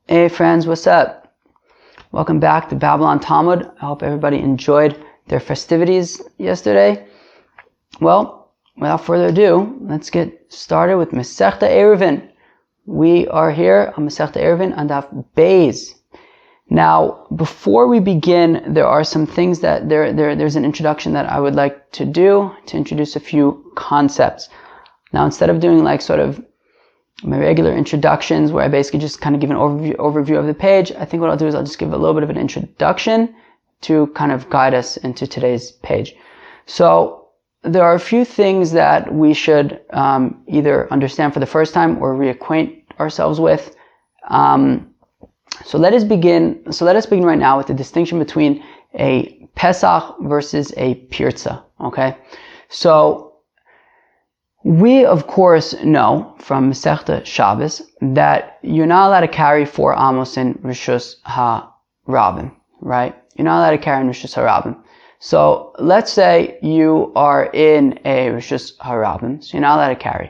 Hey friends, what's up? Welcome back to Babylon Talmud. I hope everybody enjoyed their festivities yesterday. Well, without further ado, let's get started with Masechta Ayruvin. We are here on Masechta Ayruvin on Daf Beis. Now, before we begin, there are some things that there's an introduction that I would like to do to introduce a few concepts. Now, instead of doing like sort of my regular introductions where I basically just kind of give an overview of the page, I think what I'll do is I'll just give a little bit of an introduction to kind of guide us into today's page. So there are a few things that we should either understand for the first time or reacquaint ourselves with. So let us begin right now with the distinction between a Pesach versus a pirtza. Okay, so we, of course, know from Masechta Shabbos that you're not allowed to carry 4 amos in Rishus HaRabim, right? You're not allowed to carry in Rishus HaRabim. So let's say you are in a Rishus HaRabim, so you're not allowed to carry.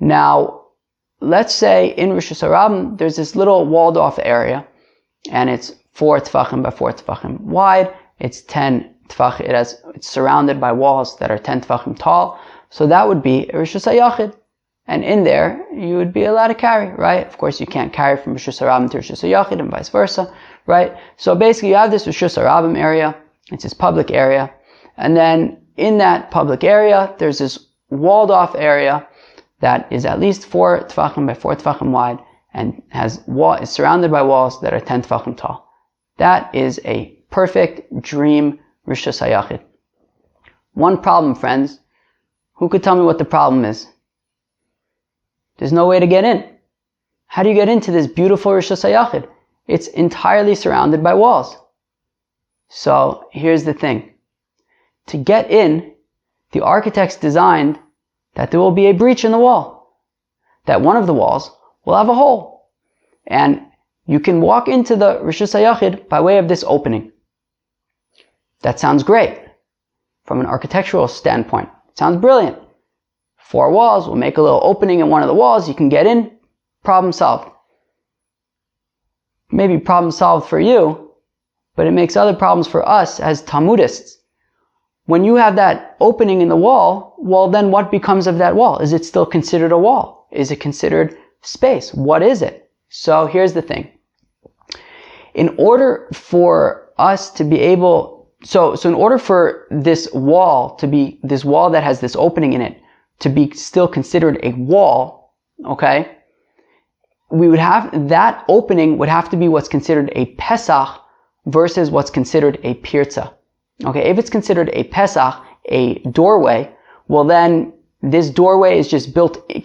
Now, let's say in Rishus HaRabim, there's this little walled off area, and it's 4 tefachim by 4 tefachim wide. It's 10 tefachim. It's surrounded by walls that are 10 tefachim tall. So that would be a Rishus HaYachid. And in there, you would be allowed to carry, right? Of course, you can't carry from Rishus HaRabim to Rishus HaYachid and vice versa, right? So basically, you have this Rishus HaRabim area. It's this public area. And then in that public area, there's this walled off area that is at least 4 tefachim by 4 tefachim wide and is surrounded by walls that are 10 tefachim tall. That is a perfect dream Rishus HaYachid. One problem, friends. Who could tell me what the problem is? There's no way to get in. How do you get into this beautiful Rishus HaYachid? It's entirely surrounded by walls. So here's the thing. To get in, the architects designed that there will be a breach in the wall. That one of the walls will have a hole. And you can walk into the Rishus HaYachid by way of this opening. That sounds great from an architectural standpoint. Sounds brilliant. 4 walls, we'll make a little opening in one of the walls, you can get in, problem solved. Maybe problem solved for you, but it makes other problems for us as Talmudists. When you have that opening in the wall, well then what becomes of that wall? Is it still considered a wall? Is it considered space? What is it? So here's the thing. In order for us to be able So in order for this wall that has this opening in it, to be still considered a wall, okay, that opening would have to be what's considered a Pesach versus what's considered a pirtza. Okay, if it's considered a Pesach, a doorway, well then this doorway is just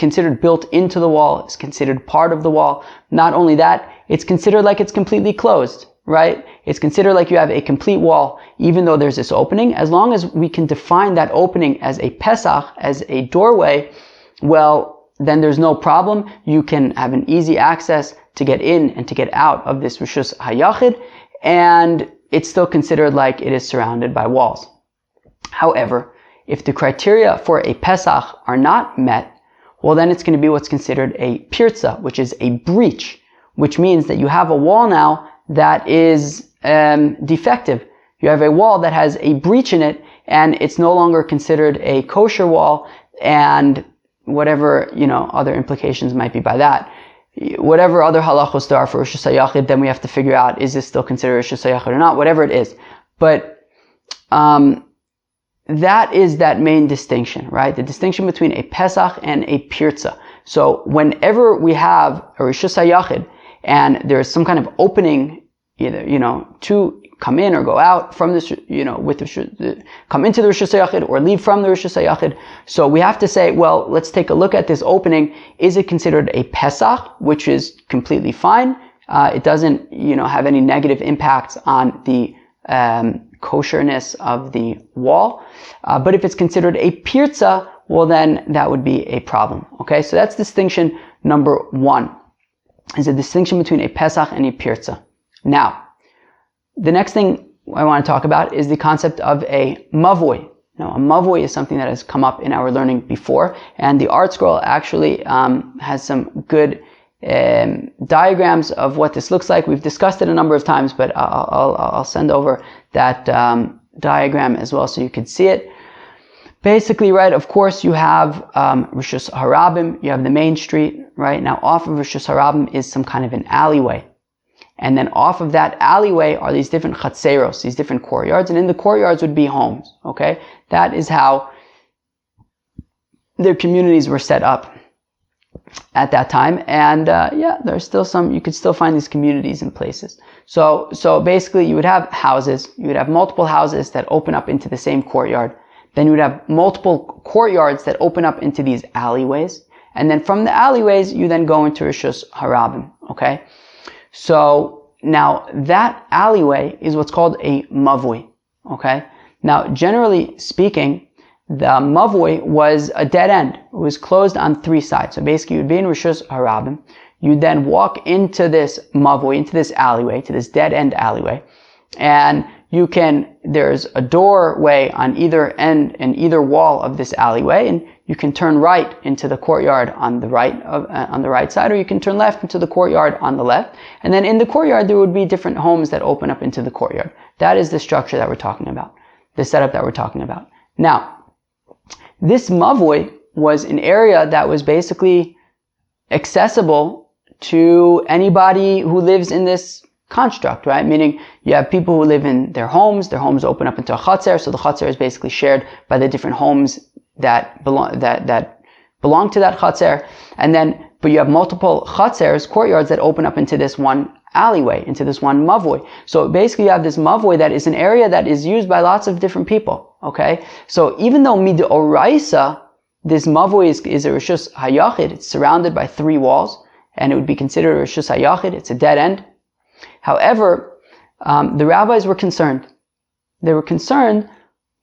considered built into the wall, it's considered part of the wall. Not only that, it's considered like it's completely closed. Right? It's considered like you have a complete wall, even though there's this opening. As long as we can define that opening as a Pesach, as a doorway, well, then there's no problem. You can have an easy access to get in and to get out of this Rishus HaYachid, and it's still considered like it is surrounded by walls. However, if the criteria for a Pesach are not met, well, then it's going to be what's considered a pirtza, which is a breach, which means that you have a wall now that is defective. You have a wall that has a breach in it, and it's no longer considered a kosher wall, and whatever, other implications might be by that. Whatever other halachos there are for Rishus HaYachid, then we have to figure out, is this still considered Rishus HaYachid or not, whatever it is. But that is that main distinction, right? The distinction between a Pesach and a pirtza. So whenever we have a Rishus HaYachid, and there's some kind of opening, either, to come in or go out from this, come into the Rishus HaYachid or leave from the Rishus HaYachid. So we have to say, well, let's take a look at this opening. Is it considered a Pesach, which is completely fine? It doesn't, have any negative impacts on the kosherness of the wall. But if it's considered a pirtza, well, then that would be a problem. Okay, so that's distinction number 1. Is a distinction between a Pesach and a pirtza. Now, the next thing I want to talk about is the concept of a Mavui. Now, a Mavui is something that has come up in our learning before, and the art scroll actually has some good diagrams of what this looks like. We've discussed it a number of times, but I'll send over that diagram as well so you can see it. Basically, right, of course, you have Rishus Harabim, you have the main street, right? Now, off of Rishus Harabim is some kind of an alleyway. And then off of that alleyway are these different chatzeros, these different courtyards, and in the courtyards would be homes, okay? That is how their communities were set up at that time. And there's still you could still find these communities in places. So basically you would have houses, you would have multiple houses that open up into the same courtyard. Then you would have multiple courtyards that open up into these alleyways. And then from the alleyways, you then go into Rishus Harabim, okay? So now that alleyway is what's called a Mavui, okay? Now, generally speaking, the Mavui was a dead end. It was closed on three sides. So basically, you'd be in Rishus Harabim. You'd then walk into this Mavui, into this alleyway, to this dead end alleyway. And there's a doorway on either end and either wall of this alleyway, and you can turn right into the courtyard on the right side, or you can turn left into the courtyard on the left. And then in the courtyard, there would be different homes that open up into the courtyard. That is the structure that we're talking about, the setup that we're talking about. Now, this Mavui was an area that was basically accessible to anybody who lives in this construct, right? Meaning you have people who live in their homes open up into a chatzer, so the chatzer is basically shared by the different homes that belong to that chatzer, and then, but you have multiple chatzers, courtyards that open up into this one alleyway, into this one Mavui. So basically you have this Mavui that is an area that is used by lots of different people, okay? So even though midoraisa, this Mavui is a Rishus Hayachid, it's surrounded by three walls, and it would be considered a Rishus Hayachid, it's a dead end. However, the rabbis were concerned. They were concerned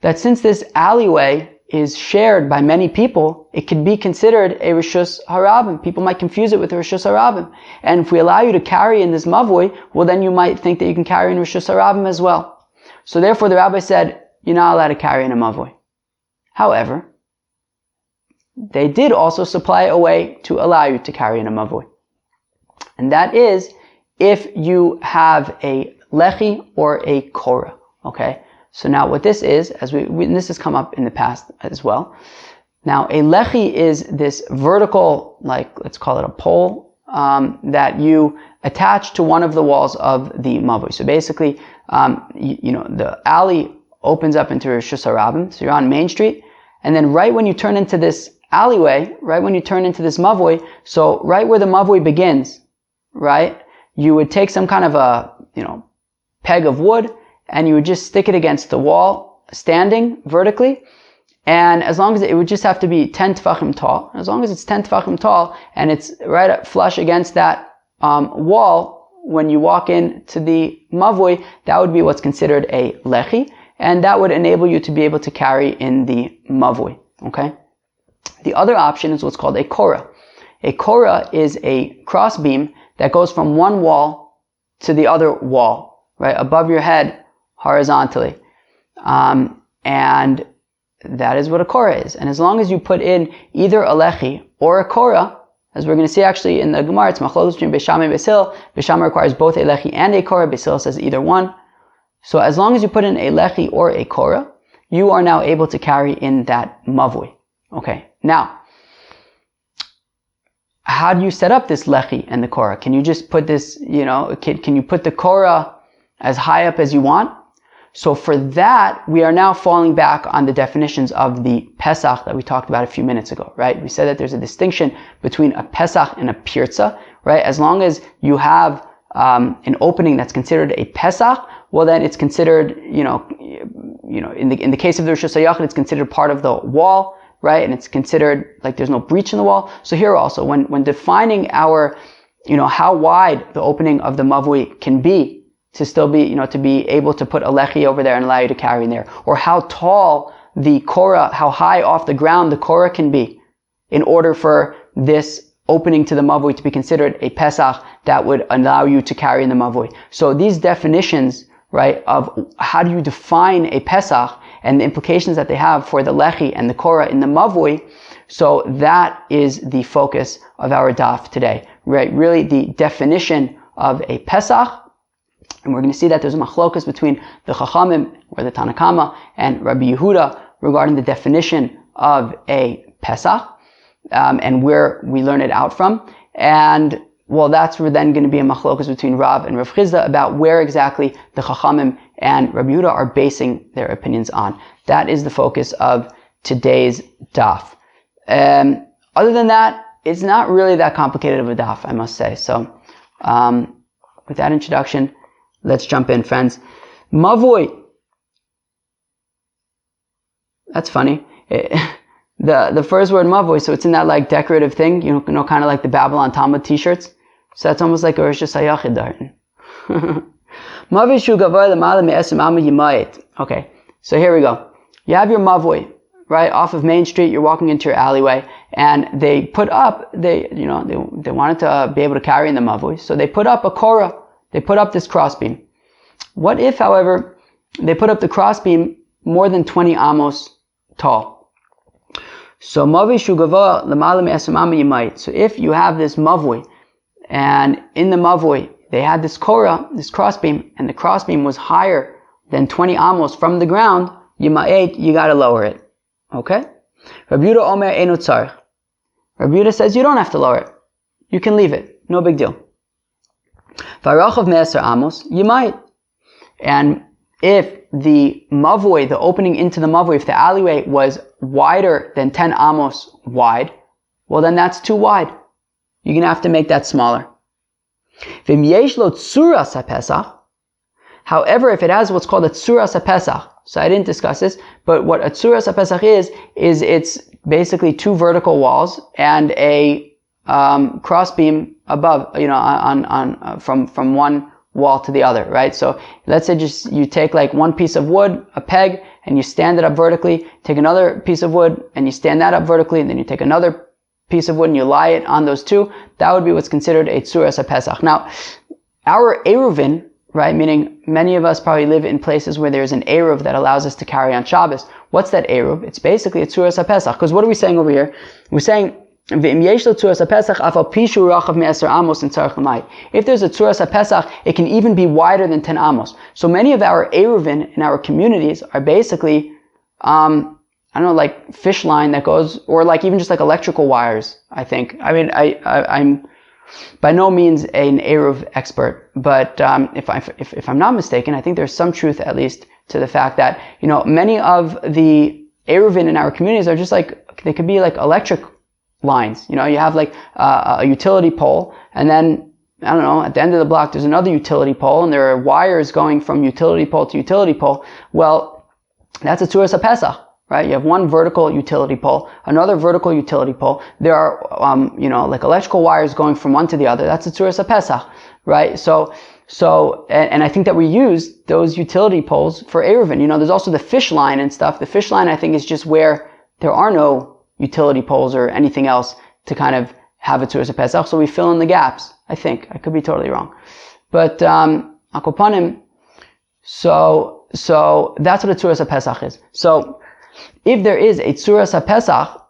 that since this alleyway is shared by many people, it could be considered a Rishus Harabim. People might confuse it with a Rishus Harabim. And if we allow you to carry in this Mavui, well then you might think that you can carry in Rishus Harabim as well. So therefore the rabbi said, you're not allowed to carry in a Mavui. However, they did also supply a way to allow you to carry in a Mavui. And that is if you have a lechi or a korah, okay? So now what this is, and this has come up in the past as well. Now a lechi is this vertical, let's call it a pole, that you attach to one of the walls of the Mavui. So basically, the alley opens up into Rishus Harabim, so you're on Main Street, and then right when you turn into this alleyway, right when you turn into this Mavui, so right where the Mavui begins, right, you would take some kind of a, peg of wood, and you would just stick it against the wall, standing vertically, and as long as it would just have to be 10 tefachim tall. As long as it's 10 tefachim tall, and it's right up flush against that wall, when you walk into the Mavui, that would be what's considered a lechi, and that would enable you to be able to carry in the Mavui, okay? The other option is what's called a korah. A korah is a crossbeam that goes from one wall to the other wall, right, above your head, horizontally. And that is what a korah is. And as long as you put in either a lechi or a korah, as we're going to see actually in the Gemara, it's machlokes between Beis Shammai and Beis Hillel. Beis Shammai requires both a lechi and a korah. Beis Hillel says either one. So as long as you put in a lechi or a korah, you are now able to carry in that mavui. Okay, now, how do you set up this lechi and the korah? Can you just put this, can you put the korah as high up as you want? So for that, we are now falling back on the definitions of the Pesach that we talked about a few minutes ago, right? We said that there's a distinction between a Pesach and a pirtza, right? As long as you have an opening that's considered a Pesach, well then it's considered, in the case of the Rishus HaYachid, it's considered part of the wall, right? And it's considered like there's no breach in the wall. So here also, when defining our, how wide the opening of the Mavui can be, to still be, to be able to put a lechi over there and allow you to carry in there, or how tall the korah, how high off the ground the korah can be, in order for this opening to the mavui to be considered a pesach that would allow you to carry in the mavui. So these definitions, right, of how do you define a pesach and the implications that they have for the lechi and the korah in the mavui, so that is the focus of our daf today. right, really the definition of a Pesach. And we're going to see that there's a machlokas between the Chachamim, or the Tanakama, and Rabbi Yehuda regarding the definition of a Pesach, and where we learn it out from. And well, that's where then going to be a machlokas between Rav and Rav Chizda about where exactly the Chachamim and Rabbi Yehuda are basing their opinions on. That is the focus of today's daf. Other than that, it's not really that complicated of a daf, I must say. So, with that introduction, let's jump in, friends. Mavui. That's funny. The first word Mavui, so it's in that like decorative thing, you know, kind of like the Babylon Talmud t-shirts. So that's almost like a Rosh Hashanah darton. Mavui shu gavai l'mala me'esim amma yimayit. Okay, so here we go. You have your Mavui, right, off of Main Street. You're walking into your alleyway, and they put up, they wanted to be able to carry in the Mavui, so they put up a korah. They put up this crossbeam. What if, however, they put up the crossbeam more than 20 amos tall? So Mavui shu gavai l'mala me'esim amma yimayit. So if you have this Mavui, and in the Mavui, they had this korah, this crossbeam, and the crossbeam was higher than 20 amos from the ground, you gotta lower it. Okay? Rabbi Yehuda Omer Eino Tzarich. Rabbi Yehuda says you don't have to lower it. You can leave it. No big deal. V'arachav me'eser amos, you might. And if the Mavui, the opening into the Mavui, if the alleyway was wider than 10 amos wide, well then that's too wide. You're going to have to make that smaller. However, if it has what's called a tzuras HaPesach, so I didn't discuss this, but what a tzuras HaPesach is it's basically two vertical walls and a crossbeam above, from one wall to the other, right? So let's say just you take like one piece of wood, a peg, and you stand it up vertically, take another piece of wood and you stand that up vertically, and then you take another piece of wood and you lie it on those two. That would be what's considered a tzuras HaPesach. Now, our Ayruvin, right, meaning many of us probably live in places where there's an Eruv that allows us to carry on Shabbos. What's that Eruv? It's basically a tzuras HaPesach. Because what are we saying over here? We're saying, if there's a tzuras HaPesach, it can even be wider than 10 amos. So many of our Ayruvin in our communities are basically, like fish line that goes, or like even just like electrical wires, I think. I mean, I'm by no means an Eruv expert, but if I'm not mistaken, I think there's some truth at least to the fact that, many of the Ayruvin in our communities are just like, they could be like electric lines. You have like a utility pole, and then, I don't know, at the end of the block there's another utility pole, and there are wires going from utility pole to utility pole. Well, that's a tzuras HaPesach. Right? You have one vertical utility pole, another vertical utility pole. There are, like electrical wires going from one to the other. That's a tzuras HaPesach, right? So, and I think that we use those utility poles for Ayruvin. There's also the fish line and stuff. The fish line, I think, is just where there are no utility poles or anything else to kind of have a tzuras HaPesach. So we fill in the gaps. I think. I could be totally wrong. But, akopanim, so that's what a tzuras HaPesach is. So, if there is a tzuras HaPesach,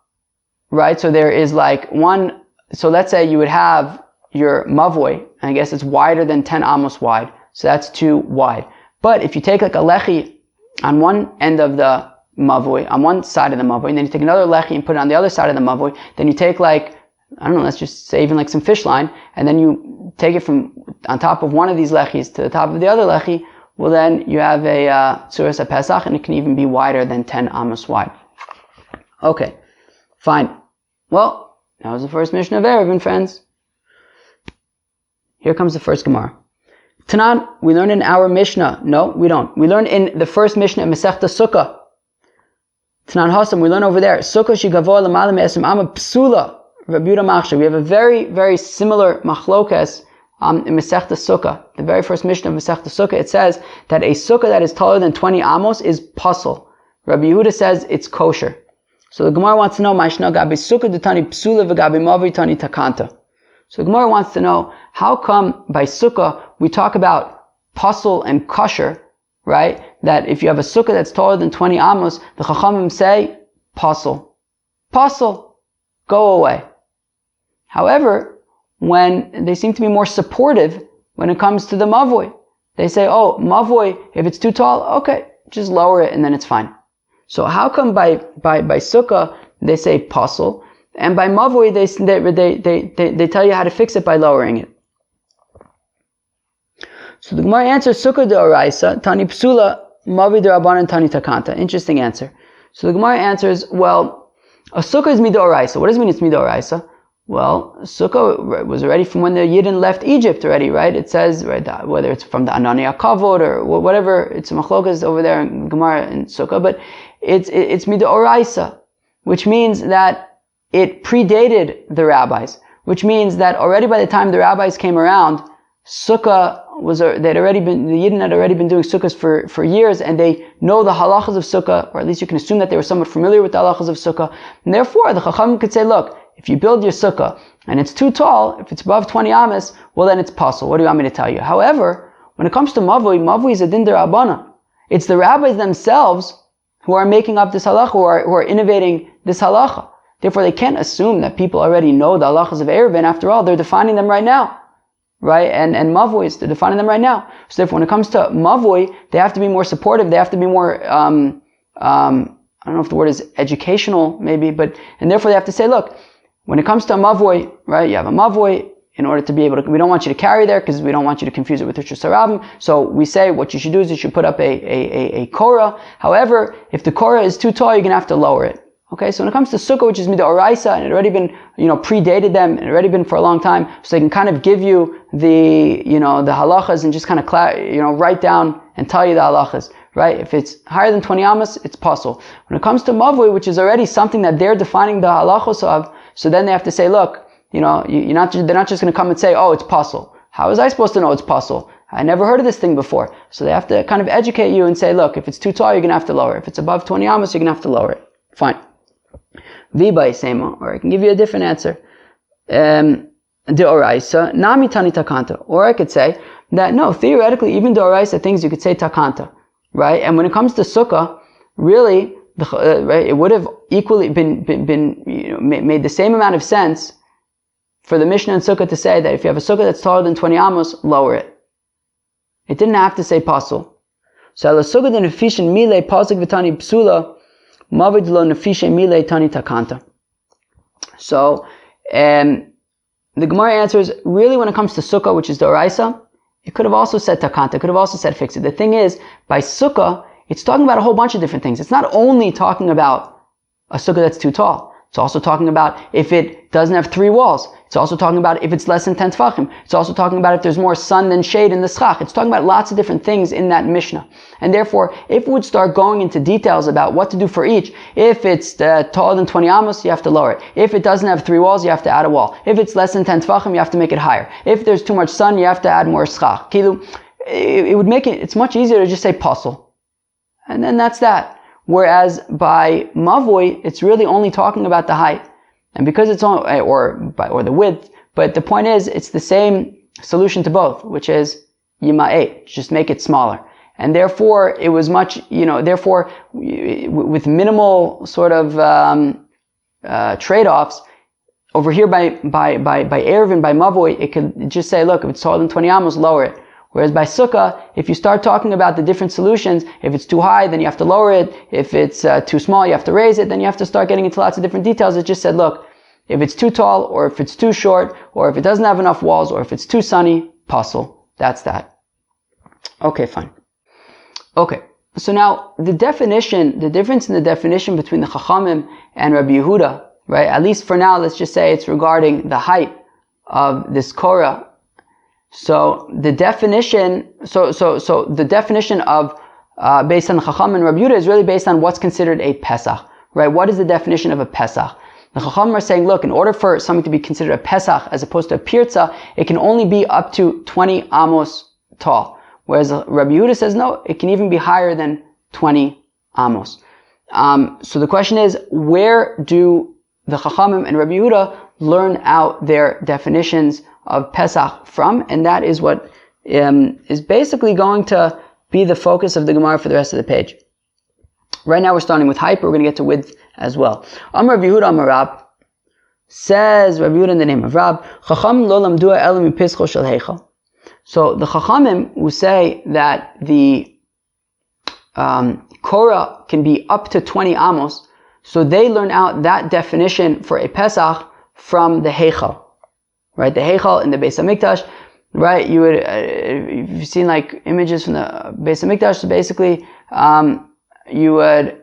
right, so there is like one, so let's say you would have your Mavui, and I guess it's wider than 10 amos wide, so that's too wide. But if you take like a lechi on one end of the Mavui, on one side of the Mavui, and then you take another lechi and put it on the other side of the Mavui, then you take like, I don't know, let's just say even like some fish line, and then you take it from on top of one of these lechis to the top of the other lechi, well then you have a tzuras HaPesach, and it can even be wider than 10 amos wide. Okay, fine. Well, that was the first Mishnah of Ayruvin, friends. Here comes the first Gemara. Tanan, we learn in our Mishnah. No, we don't. We learn in the first Mishnah in Masechta Sukkah. Tanan Hasam, we learn over there. Sukkah shigavoy l'malam me'esim amma psula. Rabbi Yehuda Machshir. We have a very, very similar machlokas in Masechta Sukkah. The very first Mishnah of Masechta Sukkah, it says that a sukkah that is taller than 20 amos is pasul. Rabbi Yehuda says it's kosher. So the Gemara wants to know, Ma'ishna gabi sukkah d'tani psula v'gabi mavui tani takanta. So the Gemara wants to know, how come by sukkah we talk about pasul and kosher, right? That if you have a sukkah that's taller than 20 amos, the Chachamim say, pasul. Pasul. Go away. However, when they seem to be more supportive when it comes to the Mavui. They say, oh, Mavui, if it's too tall, okay, just lower it and then it's fine. So how come by Sukkah they say pasul, and by Mavui they tell you how to fix it by lowering it? So the Gemara answers, Sukkah de'oraisa, Tani psula, Mavui de'rabanan, Tani takanta. Interesting answer. So the Gemara answers, well, a Sukkah is midoraisa. What does it mean it's midoraisa? Well, Sukkah was already from when the Yidden left Egypt already, right? It says, right, whether it's from the Anania Kavod or whatever, it's machlokas over there in Gemara and Sukkah, but it's midoraisa, which means that it predated the rabbis, which means that already by the time the rabbis came around, Sukkah the Yidden had already been doing Sukkahs for years, and they know the halachas of Sukkah, or at least you can assume that they were somewhat familiar with the halachas of Sukkah, and therefore the Chachamim could say, look, if you build your Sukkah and it's too tall, if it's above 20 amas, well then it's pasul. What do you want me to tell you? However, when it comes to Mavui is a din derabbanan. It's the rabbis themselves who are making up this halacha, who are innovating this halacha. Therefore, they can't assume that people already know the halachas of Ayruvin. After all, they're defining them right now. Right? And Mavui, they're defining them right now. So therefore, when it comes to Mavui, they have to be more supportive. They have to be more, I don't know if the word is educational, maybe, and therefore they have to say, look, when it comes to a Mavui, right, you have a Mavui, in order to be able to, we don't want you to carry there because we don't want you to confuse it with Rishus Harabim. So we say what you should do is you should put up a Korah. However, if the Korah is too tall, you're going to have to lower it. Okay, so when it comes to Sukkah, which is Midoraisa, and it already been, predated them, and it already been for a long time, so they can kind of give you the halachas and just kind of, write down and tell you the halachas, right? If it's higher than 20 amas, it's pasul. When it comes to Mavui, which is already something that they're defining the halachos of, so then they have to say, look, they're not just going to come and say, oh, it's pasul. How was I supposed to know it's pasul? I never heard of this thing before. So they have to kind of educate you and say, look, if it's too tall, you're going to have to lower it. If it's above 20 amas, you're going to have to lower it. Fine. Vibai sema, or I can give you a different answer. Deoraisa, nami tani takanta. Or I could say that no, theoretically, even deoraisa things you could say takanta, right? And when it comes to sukkah, really, right, it would have equally been made the same amount of sense for the Mishnah and sukkah to say that if you have a sukkah that's taller than 20 amos, lower it. It didn't have to say pasul. So la sukkah den efficient mile pasuk v'tani psula. So, the Gemara answers, really when it comes to Sukkah, which is Doraisa, it could have also said Takanta, it could have also said fix it. The thing is, by Sukkah, it's talking about a whole bunch of different things. It's not only talking about a Sukkah that's too tall. It's also talking about if it doesn't have 3 walls. It's also talking about if it's less than 10 tefachim. It's also talking about if there's more sun than shade in the schach. It's talking about lots of different things in that Mishnah. And therefore, if we would start going into details about what to do for each, if it's taller than 20 amos, you have to lower it. If it doesn't have 3 walls, you have to add a wall. If it's less than 10 tefachim, you have to make it higher. If there's too much sun, you have to add more schach. It would make it's much easier to just say pasul. And then that's that. Whereas by Mavui, it's really only talking about the height. And because it's on, or the width, but the point is, it's the same solution to both, which is Yima'eh, just make it smaller. And therefore, it was much, therefore, with minimal sort of, trade-offs, over here by Ayruvin, by Mavui, it could just say, look, if it's taller than 20 amos, lower it. Whereas by Sukkah, if you start talking about the different solutions, if it's too high, then you have to lower it. If it's too small, you have to raise it. Then you have to start getting into lots of different details. It just said, look, if it's too tall, or if it's too short, or if it doesn't have enough walls, or if it's too sunny, pasul. That's that. Okay, fine. Okay, so now the difference in the definition between the Chachamim and Rabbi Yehuda, right? At least for now, let's just say it's regarding the height of this Korah. So the definition, the definition of based on Chacham and Rabbi Yehuda is really based on what's considered a Pesach, right? What is the definition of a Pesach? The Chacham are saying, look, in order for something to be considered a Pesach as opposed to a pirtza, it can only be up to 20 amos tall. Whereas Rabbi Yehuda says, no, it can even be higher than 20 amos. So the question is, where do the Chachamim and Rabbi Yehuda learn out their definitions of Pesach from? And that is what is basically going to be the focus of the Gemara for the rest of the page. Right now we're starting with height, but we're going to get to width as well. Amar Rabbi Yehuda Amar Rab. Says Rabbi Yehuda in the name of Rab, Chacham lo lamdu ela mipischo shel heichal. So the Chachamim will say that the Korah can be up to 20 amos, so they learn out that definition for a Pesach from the heichal, right? The heichal in the Beis HaMikdash, right? You would, you've seen like images from the Beis HaMikdash, so basically, you would,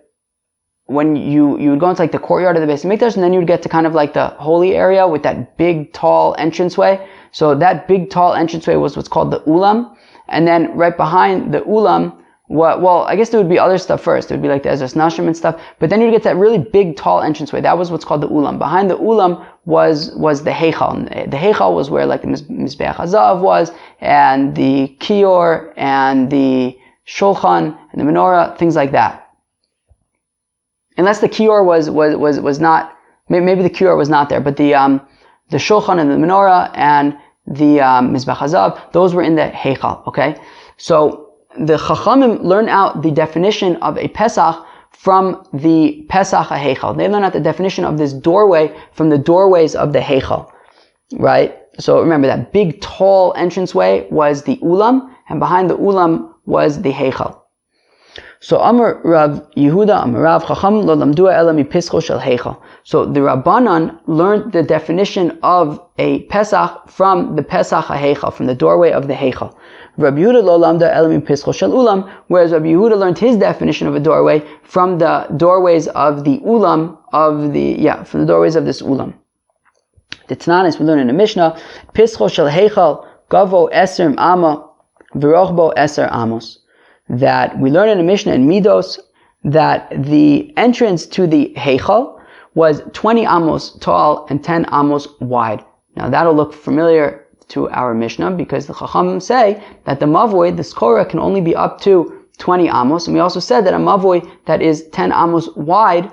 when you would go into like the courtyard of the Beis HaMikdash, and then you would get to kind of like the holy area with that big tall entranceway. So that big tall entranceway was what's called the ulam, and then right behind the ulam, well, I guess there would be other stuff first. It would be like the Ezras Nashim and stuff, but then you'd get that really big tall entranceway. That was what's called the ulam. Behind the ulam was the heichal. The heichal was where like the Mizbeach HaZahav was, and the kior, and the shulchan, and the menorah, things like that. Unless the kior was not, maybe the kior was not there, but the shulchan and the menorah and the Mizbeach HaZahav, those were in the heichal, okay? So the Chachamim learn out the definition of a Pesach from the Pesach HaHeichal. They learn out the definition of this doorway from the doorways of the Heichal, right? So remember, that big tall entranceway was the Ulam, and behind the Ulam was the Heichal. So Amar Rav Yehuda, Amar Rav Chacham lo lamdua ela mipischo shel Heichal. So the Rabbanan learned the definition of a Pesach from the Pesach HaHeichal, from the doorway of the Heichal. Rabbi Yehuda lo lamda ela mipischo shel Ulam, whereas Rabbi Yehuda learned his definition of a doorway from the doorways of the Ulam, from the doorways of this Ulam. The Tananis we learn in the Mishnah, Pischo shel Heichal gavo eser ama v'rochbo eser amos. That we learn in the Mishnah in Midos that the entrance to the Heichal was 20 amos tall and 10 amos wide. Now that'll look familiar to our Mishnah because the Chacham say that the Mavui, the Korah, can only be up to 20 amos. And we also said that a Mavui that is 10 amos wide,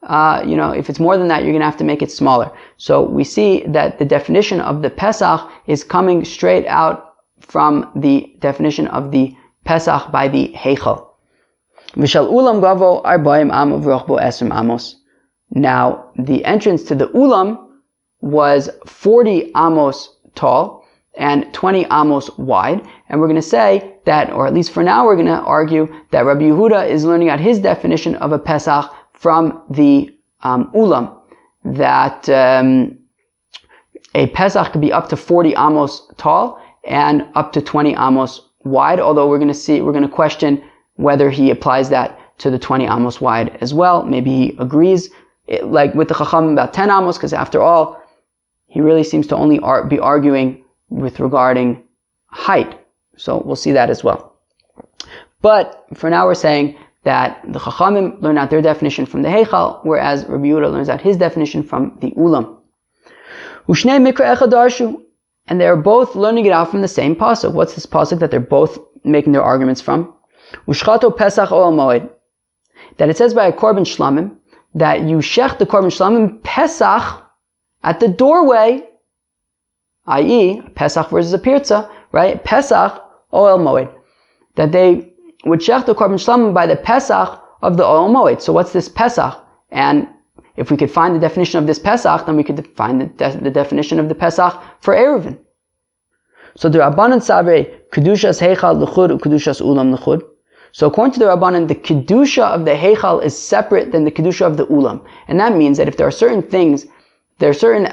if it's more than that, you're going to have to make it smaller. So we see that the definition of the Pesach is coming straight out from the definition of the Pesach by the Heichal. V'shal ulam gavo arba'im amos v'rochbo esrim amos. Now, the entrance to the ulam was 40 amos tall and 20 amos wide. And we're going to say that, or at least for now, we're going to argue that Rabbi Yehuda is learning out his definition of a Pesach from the ulam. That a Pesach could be up to 40 amos tall and up to 20 amos wide, although we're going to question whether he applies that to the 20 amos wide as well. Maybe he agrees, like with the Chacham about 10 amos, because after all, he really seems to only be arguing with regarding height. So we'll see that as well. But for now we're saying that the Chachamim learn out their definition from the Heichal, whereas Rabbi Yehuda learns out his definition from the Ulam. Ushnei mikra echad darshu. And they're both learning it out from the same pasuk. What's this pasuk that they're both making their arguments from? Ushchato Pesach Oel Moed. That it says by a Korban Shlamim that you shech the Korban Shlamim Pesach at the doorway, i.e. Pesach versus a pirtza, right? Pesach Oel Moed. That they would shech the Korban Shlamim by the Pesach of the Oel Moed. So what's this Pesach? And if we could find the definition of this Pesach, then we could find the definition of the Pesach for Ayruvin. So the Rabbanan Sabre, Kedushas Heichal L'chud, Kedushas Ulam L'chud. So according to the Rabbanan, the Kedusha of the Heichal is separate than the Kedusha of the Ulam. And that means that if there are certain things, there are certain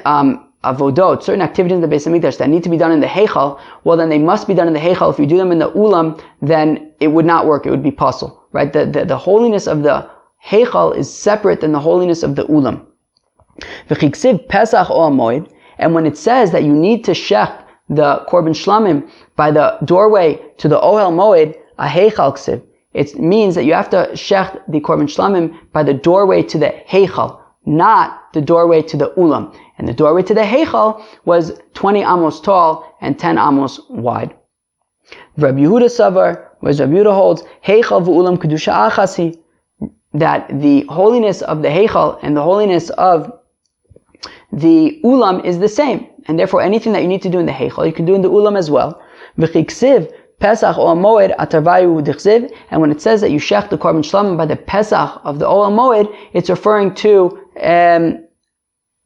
avodot, certain activities in the Beis HaMikdash that need to be done in the Heichal, well then they must be done in the Heichal. If you do them in the Ulam, then it would not work, it would be pasul, right? The holiness of the Heichal is separate than the holiness of the Ulam. V'chiksiv Pesach o Moed, and when it says that you need to shech the Korban Shlamim by the doorway to the Ohel Moed, a Heichal ksiv, it means that you have to shech the Korban Shlamim by the doorway to the Heichal, not the doorway to the Ulam. And the doorway to the Heichal was 20 amos tall and 10 amos wide. Rabbi Yehuda Savar, whereas Rabbi Yehuda holds, Heichal v'Ulam Kedusha Achasi, that the holiness of the Heichal and the holiness of the Ulam is the same. And therefore anything that you need to do in the Heichal, you can do in the Ulam as well. V'chiksiv Pesach o Moed atarvayu dichziv, and when it says that you shech the Korban Shlamim by the Pesach of the Oel Moed, it's referring to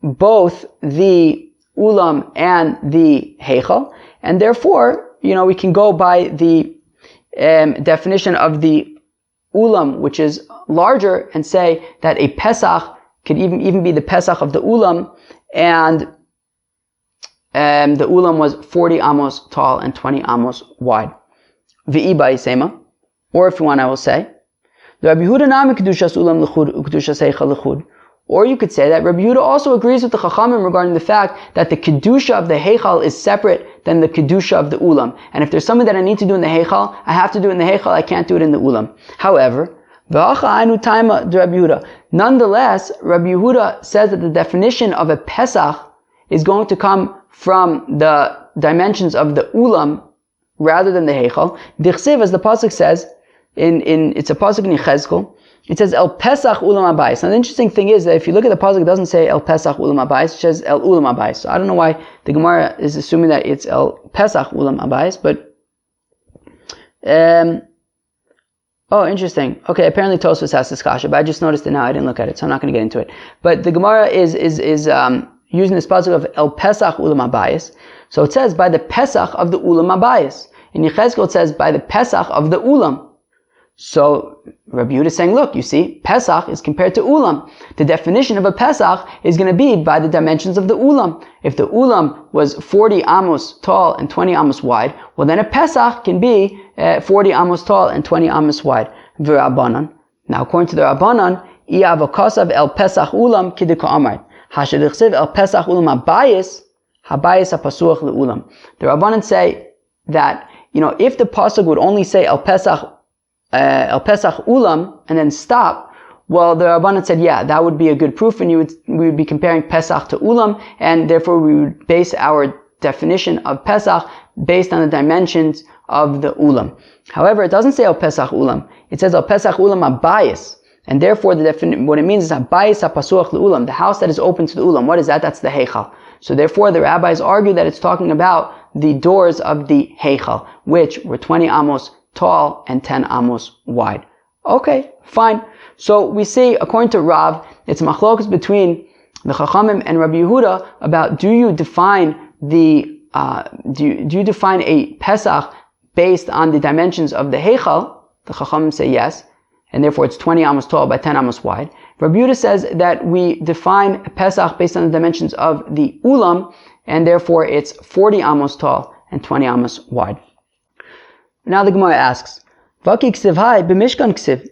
both the ulam and the heichal, and therefore, we can go by the definition of the ulam, which is larger, and say that a Pesach could even be the Pesach of the ulam, and the ulam was 40 amos tall and 20 amos wide. V'iba isema, or if you want, I will say, Rabbi Yehuda nami kedushas ulam lechud ukedushas heichal lechud. Or you could say that Rabbi Yehuda also agrees with the Chachamim regarding the fact that the kedusha of the heichal is separate than the kedusha of the ulam. And if there's something that I need to do in the heichal, I have to do it in the heichal. I can't do it in the ulam. However, nonetheless, Rabbi Yehuda says that the definition of a Pesach is going to come from the dimensions of the ulam rather than the heichal. Dichsiv, as the pasuk says, it's a pasuk in Yechezkel. It says El Pesach Ulam Abayis. Now the interesting thing is that if you look at the pasuk, it doesn't say El Pesach Ulam Abayis. It says El Ulam Abayis. So I don't know why the Gemara is assuming that it's El Pesach Ulam Abayis, but interesting. Okay, apparently Tosfos has this kasha, but I just noticed it now. I didn't look at it, so I'm not going to get into it. But the Gemara is using this pasuk of El Pesach Ulam Abayis. So it says by the Pesach of the Ulam Abayis. In Yechezkel it says by the Pesach of the Ulam. So Rabbi Yehuda is saying, look, you see, Pesach is compared to Ulam. The definition of a Pesach is going to be by the dimensions of the Ulam. If the Ulam was 40 amos tall and 20 amos wide, well then a Pesach can be 40 amos tall and 20 amos wide. V'Rabbanan. Now according to the Rabbanan, I'avokasav el Pesach Ulam kidika amar. Hashadichsiv el Pesach Ulam habayis, habayis hapasuach le'ulam. The Rabbanan say that, if the pasuk would only say el Pesach Ulam and then stop, well, the Rabbanan said, yeah, that would be a good proof, and we would be comparing Pesach to Ulam, and therefore we would base our definition of Pesach based on the dimensions of the Ulam. However, it doesn't say El Pesach Ulam. It says El Pesach Ulam habayis, and therefore what it means is habayis hapasuach le'ulam, the house that is open to the Ulam. What is that? That's the heichal. So therefore, the rabbis argue that it's talking about the doors of the heichal, which were 20 amos tall and 10 amos wide. Okay, fine. So we see, according to Rav, it's machlokas between the Chachamim and Rabbi Yehuda about do you define a Pesach based on the dimensions of the heichal? The Chachamim say yes, and therefore it's 20 amos tall by 10 amos wide. Rabbi Yehuda says that we define a Pesach based on the dimensions of the ulam, and therefore it's 40 amos tall and 20 amos wide. Now the Gemara asks, Vaki ksiv hai b'mishkan ksiv.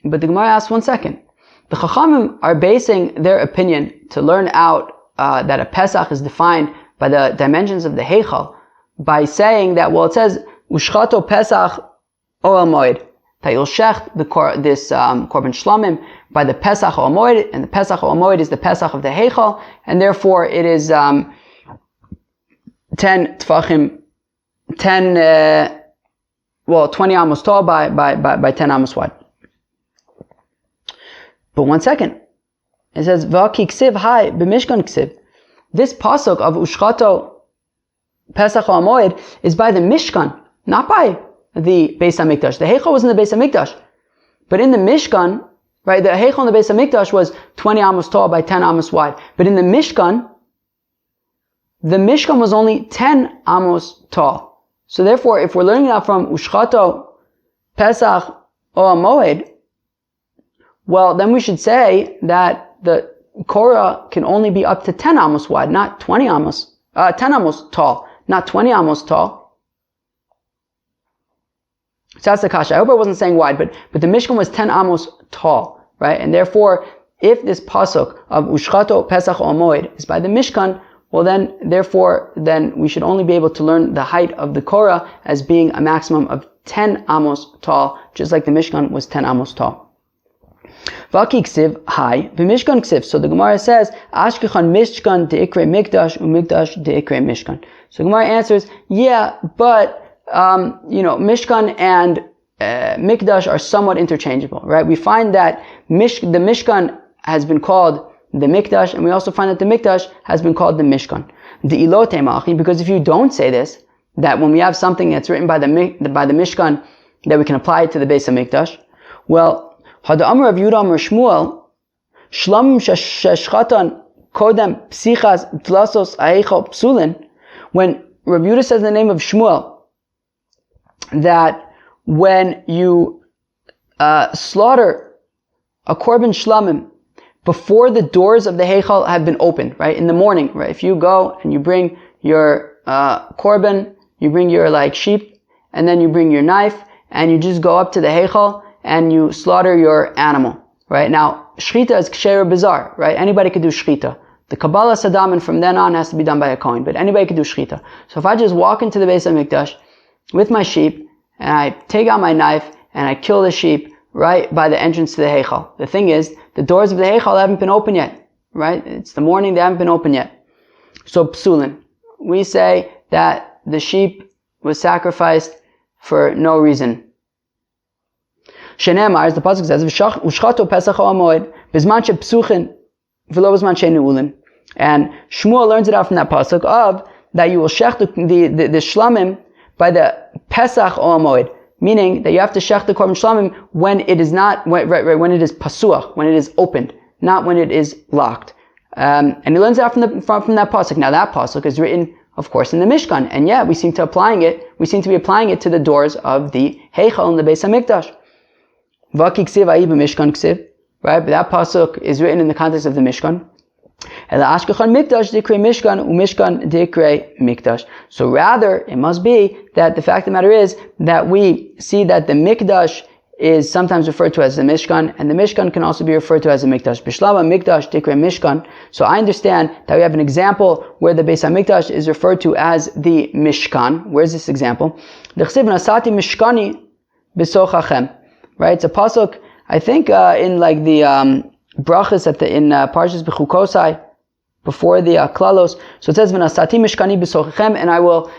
But the Gemara asks, 1 second. The Chachamim are basing their opinion to learn out that a Pesach is defined by the dimensions of the heichal by saying that, well, it says Ushchato Pesach Oel Moed, that you'll shecht this Korban Shlamim by the Pesach Oel Moed, and the Pesach Oel Moed is the Pesach of the heichal, and therefore it is 10 tfachim, 20 amos tall by 10 amos wide. But 1 second. It says, V'aki ksiv hai b'mishkan ksiv. This pasuk of Ushchato Pesach HaMoed is by the Mishkan, not by the Beis HaMikdash. The Heichal was in the Beis HaMikdash. But in the Mishkan, right, the Heichal in the Beis HaMikdash was 20 amos tall by 10 amos wide. But in the Mishkan was only 10 amos tall. So therefore, if we're learning that from Ushchato Pesach HaMoed, well, then we should say that the Korah can only be up to 10 amos wide, not 10 amos tall, not 20 amos tall. So that's the kasha. I hope I wasn't saying wide, but the Mishkan was 10 amos tall, right? And therefore, if this pasuk of Ushchato Pesach HaMoed is by the Mishkan, well then we should only be able to learn the height of the Korah as being a maximum of 10 amos tall, just like the Mishkan was 10 amos tall. Vaki ksiv hai b'mishkan ksiv. So the Gemara says, Ashkechan mishkan deikre mikdash umikdash deikre mishkan. So the Gemara answers, yeah, but mishkan and mikdash are somewhat interchangeable, right? We find that the mishkan has been called the mikdash, and we also find that the mikdash has been called the mishkan. The ilote machi, because if you don't say this, that when we have something that's written by the mishkan, that we can apply it to the Beis HaMikdash, well, Hada Amar Rav Yehuda Amar Shmuel, Shlamim Sheshchatan Kodem Psichas Tlasos Aichal Psulin, when Rabbi Yehuda says in the name of Shmuel that when you slaughter a korban shlamim before the doors of the heichal have been opened, right, in the morning, right, if you go and you bring your korban, you bring your sheep, and then you bring your knife, and you just go up to the heichal and you slaughter your animal, right? Now, shchita is ksher bizarre, right? Anybody could do shchita. The Kabbalah Saddam, and from then on has to be done by a Kohen, but anybody could do shchita. So if I just walk into the Beis HaMikdash with my sheep, and I take out my knife, and I kill the sheep right by the entrance to the heichal. The thing is, the doors of the heichal haven't been open yet, right? It's the morning, they haven't been open yet. So psulin, we say that the sheep was sacrificed for no reason. Shenemar, as the pasuk says, "Ushchato Pesach ha'amoed bizman shepsuchin v'lo bizman she'neulin." And Shmuel learns it out from that pasuk of that you will shech the shlamim by the Pesach ha'amoed, meaning that you have to shech the korban shlamim when it is not when it is pasuach, when it is opened, not when it is locked. And he learns it out from that pasuk. Now that pasuk is written, of course, in the Mishkan, and yet we seem to be applying it to the doors of the heichal in the Beis HaMikdash. Vaki ksiv ayi b'mishkan ksiv, right? But that pasuk is written in the context of the Mishkan. Ela ashkechan mikdash dikrei mishkan u'mishkan dikrei mikdash. So rather, it must be that the fact of the matter is that we see that the mikdash is sometimes referred to as the Mishkan, and the Mishkan can also be referred to as the Mikdash. Bishlama Mikdash dikrei Mishkan. So I understand that we have an example where the Beis HaMikdash is referred to as the Mishkan. Where's this example? D'chsiv nasati mishkani b'sochachem. Right? It's a pasuk, I think, in the brachas in Parshas Bechukosai, before the klalos. So it says, "V'nasati mishkani b'sochachem," and I will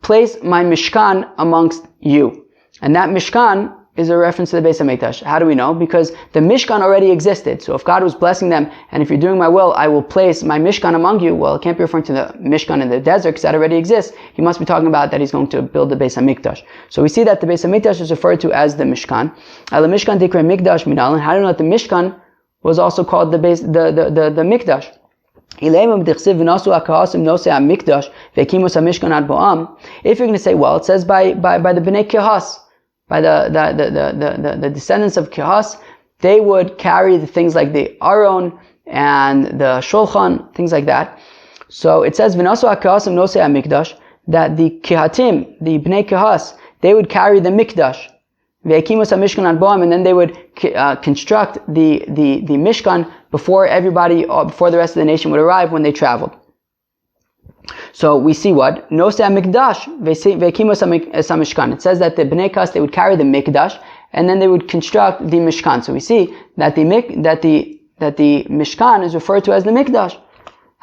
place my mishkan amongst you. And that mishkan is a reference to the Beis HaMikdash. How do we know? Because the Mishkan already existed. So if God was blessing them, and if you're doing my will, I will place my Mishkan among you. Well, it can't be referring to the Mishkan in the desert, because that already exists. He must be talking about that he's going to build the Beis HaMikdash. So we see that the Beis HaMikdash is referred to as the Mishkan. Al Mishkan dikrei Mikdash minal. And how do you know that the Mishkan was also called the Mikdash? If you're going to say, well, it says by the Bnei Kehas, by the descendants of Kehas, they would carry the things like the Aron and the Shulchan, things like that. So it says, "V'nasu HaKehasim nosei HaMikdash," that the Kehatim, the Bnei Kehas, they would carry the Mikdash. Ve'ekimus HaMishkan ad Boam, and then they would construct the Mishkan before the rest of the nation would arrive when they traveled. So we see what? Nosei HaMikdash ve'ekimus HaMishkan. It says that the Bnei Kehas, they would carry the Mikdash, and then they would construct the Mishkan. So we see that the Mishkan is referred to as the Mikdash.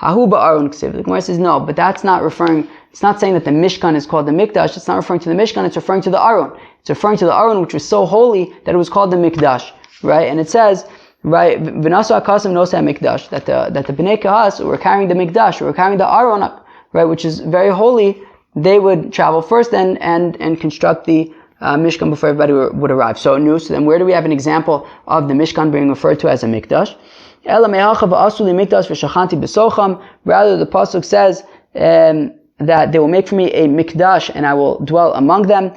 Hahu ba'aron ksiv. The Gemara says no, but that's not referring. It's not saying that the Mishkan is called the Mikdash. It's not referring to the Mishkan. It's referring to the Aron. It's referring to the Aron, which was so holy that it was called the Mikdash, right? And it says, right, v'nasu HaKehasim nosei HaMikdash, that the Bnei Kehas who were carrying the Mikdash, who were carrying the Aron, right, which is very holy, they would travel first and construct the Mishkan before everybody would arrive. So then where do we have an example of the Mishkan being referred to as a Mikdash? Rather, the pasuk says that they will make for me a Mikdash and I will dwell among them.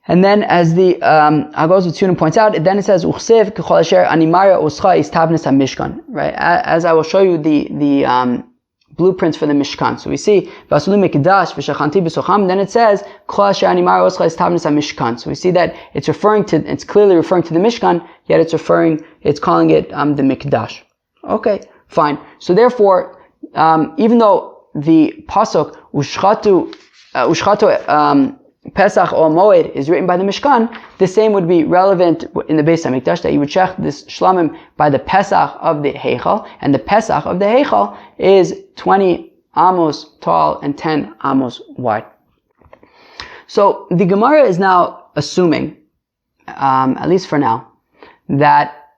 And then, as the Hagos V'Tzunim points out, then it says, "Uchsev k'chol asher animara oscha istabnes hamishkan." Right, as I will show you the blueprints for the Mishkan. So we see V'asulu mikdash v'shachanti b'socham. Then it says, "K'chol asher animara oscha istabnes hamishkan." So we see that it's clearly referring to the Mishkan, yet it's calling it the Mikdash. Okay, fine. So therefore, even though the pasuk ushchatu Pesach or Moed is written by the Mishkan, the same would be relevant in the Beis HaMikdash, that you would shech this shlamim by the Pesach of the Heichal, and the Pesach of the Heichal is 20 amos tall and 10 amos wide. So the Gemara is now assuming, at least for now, that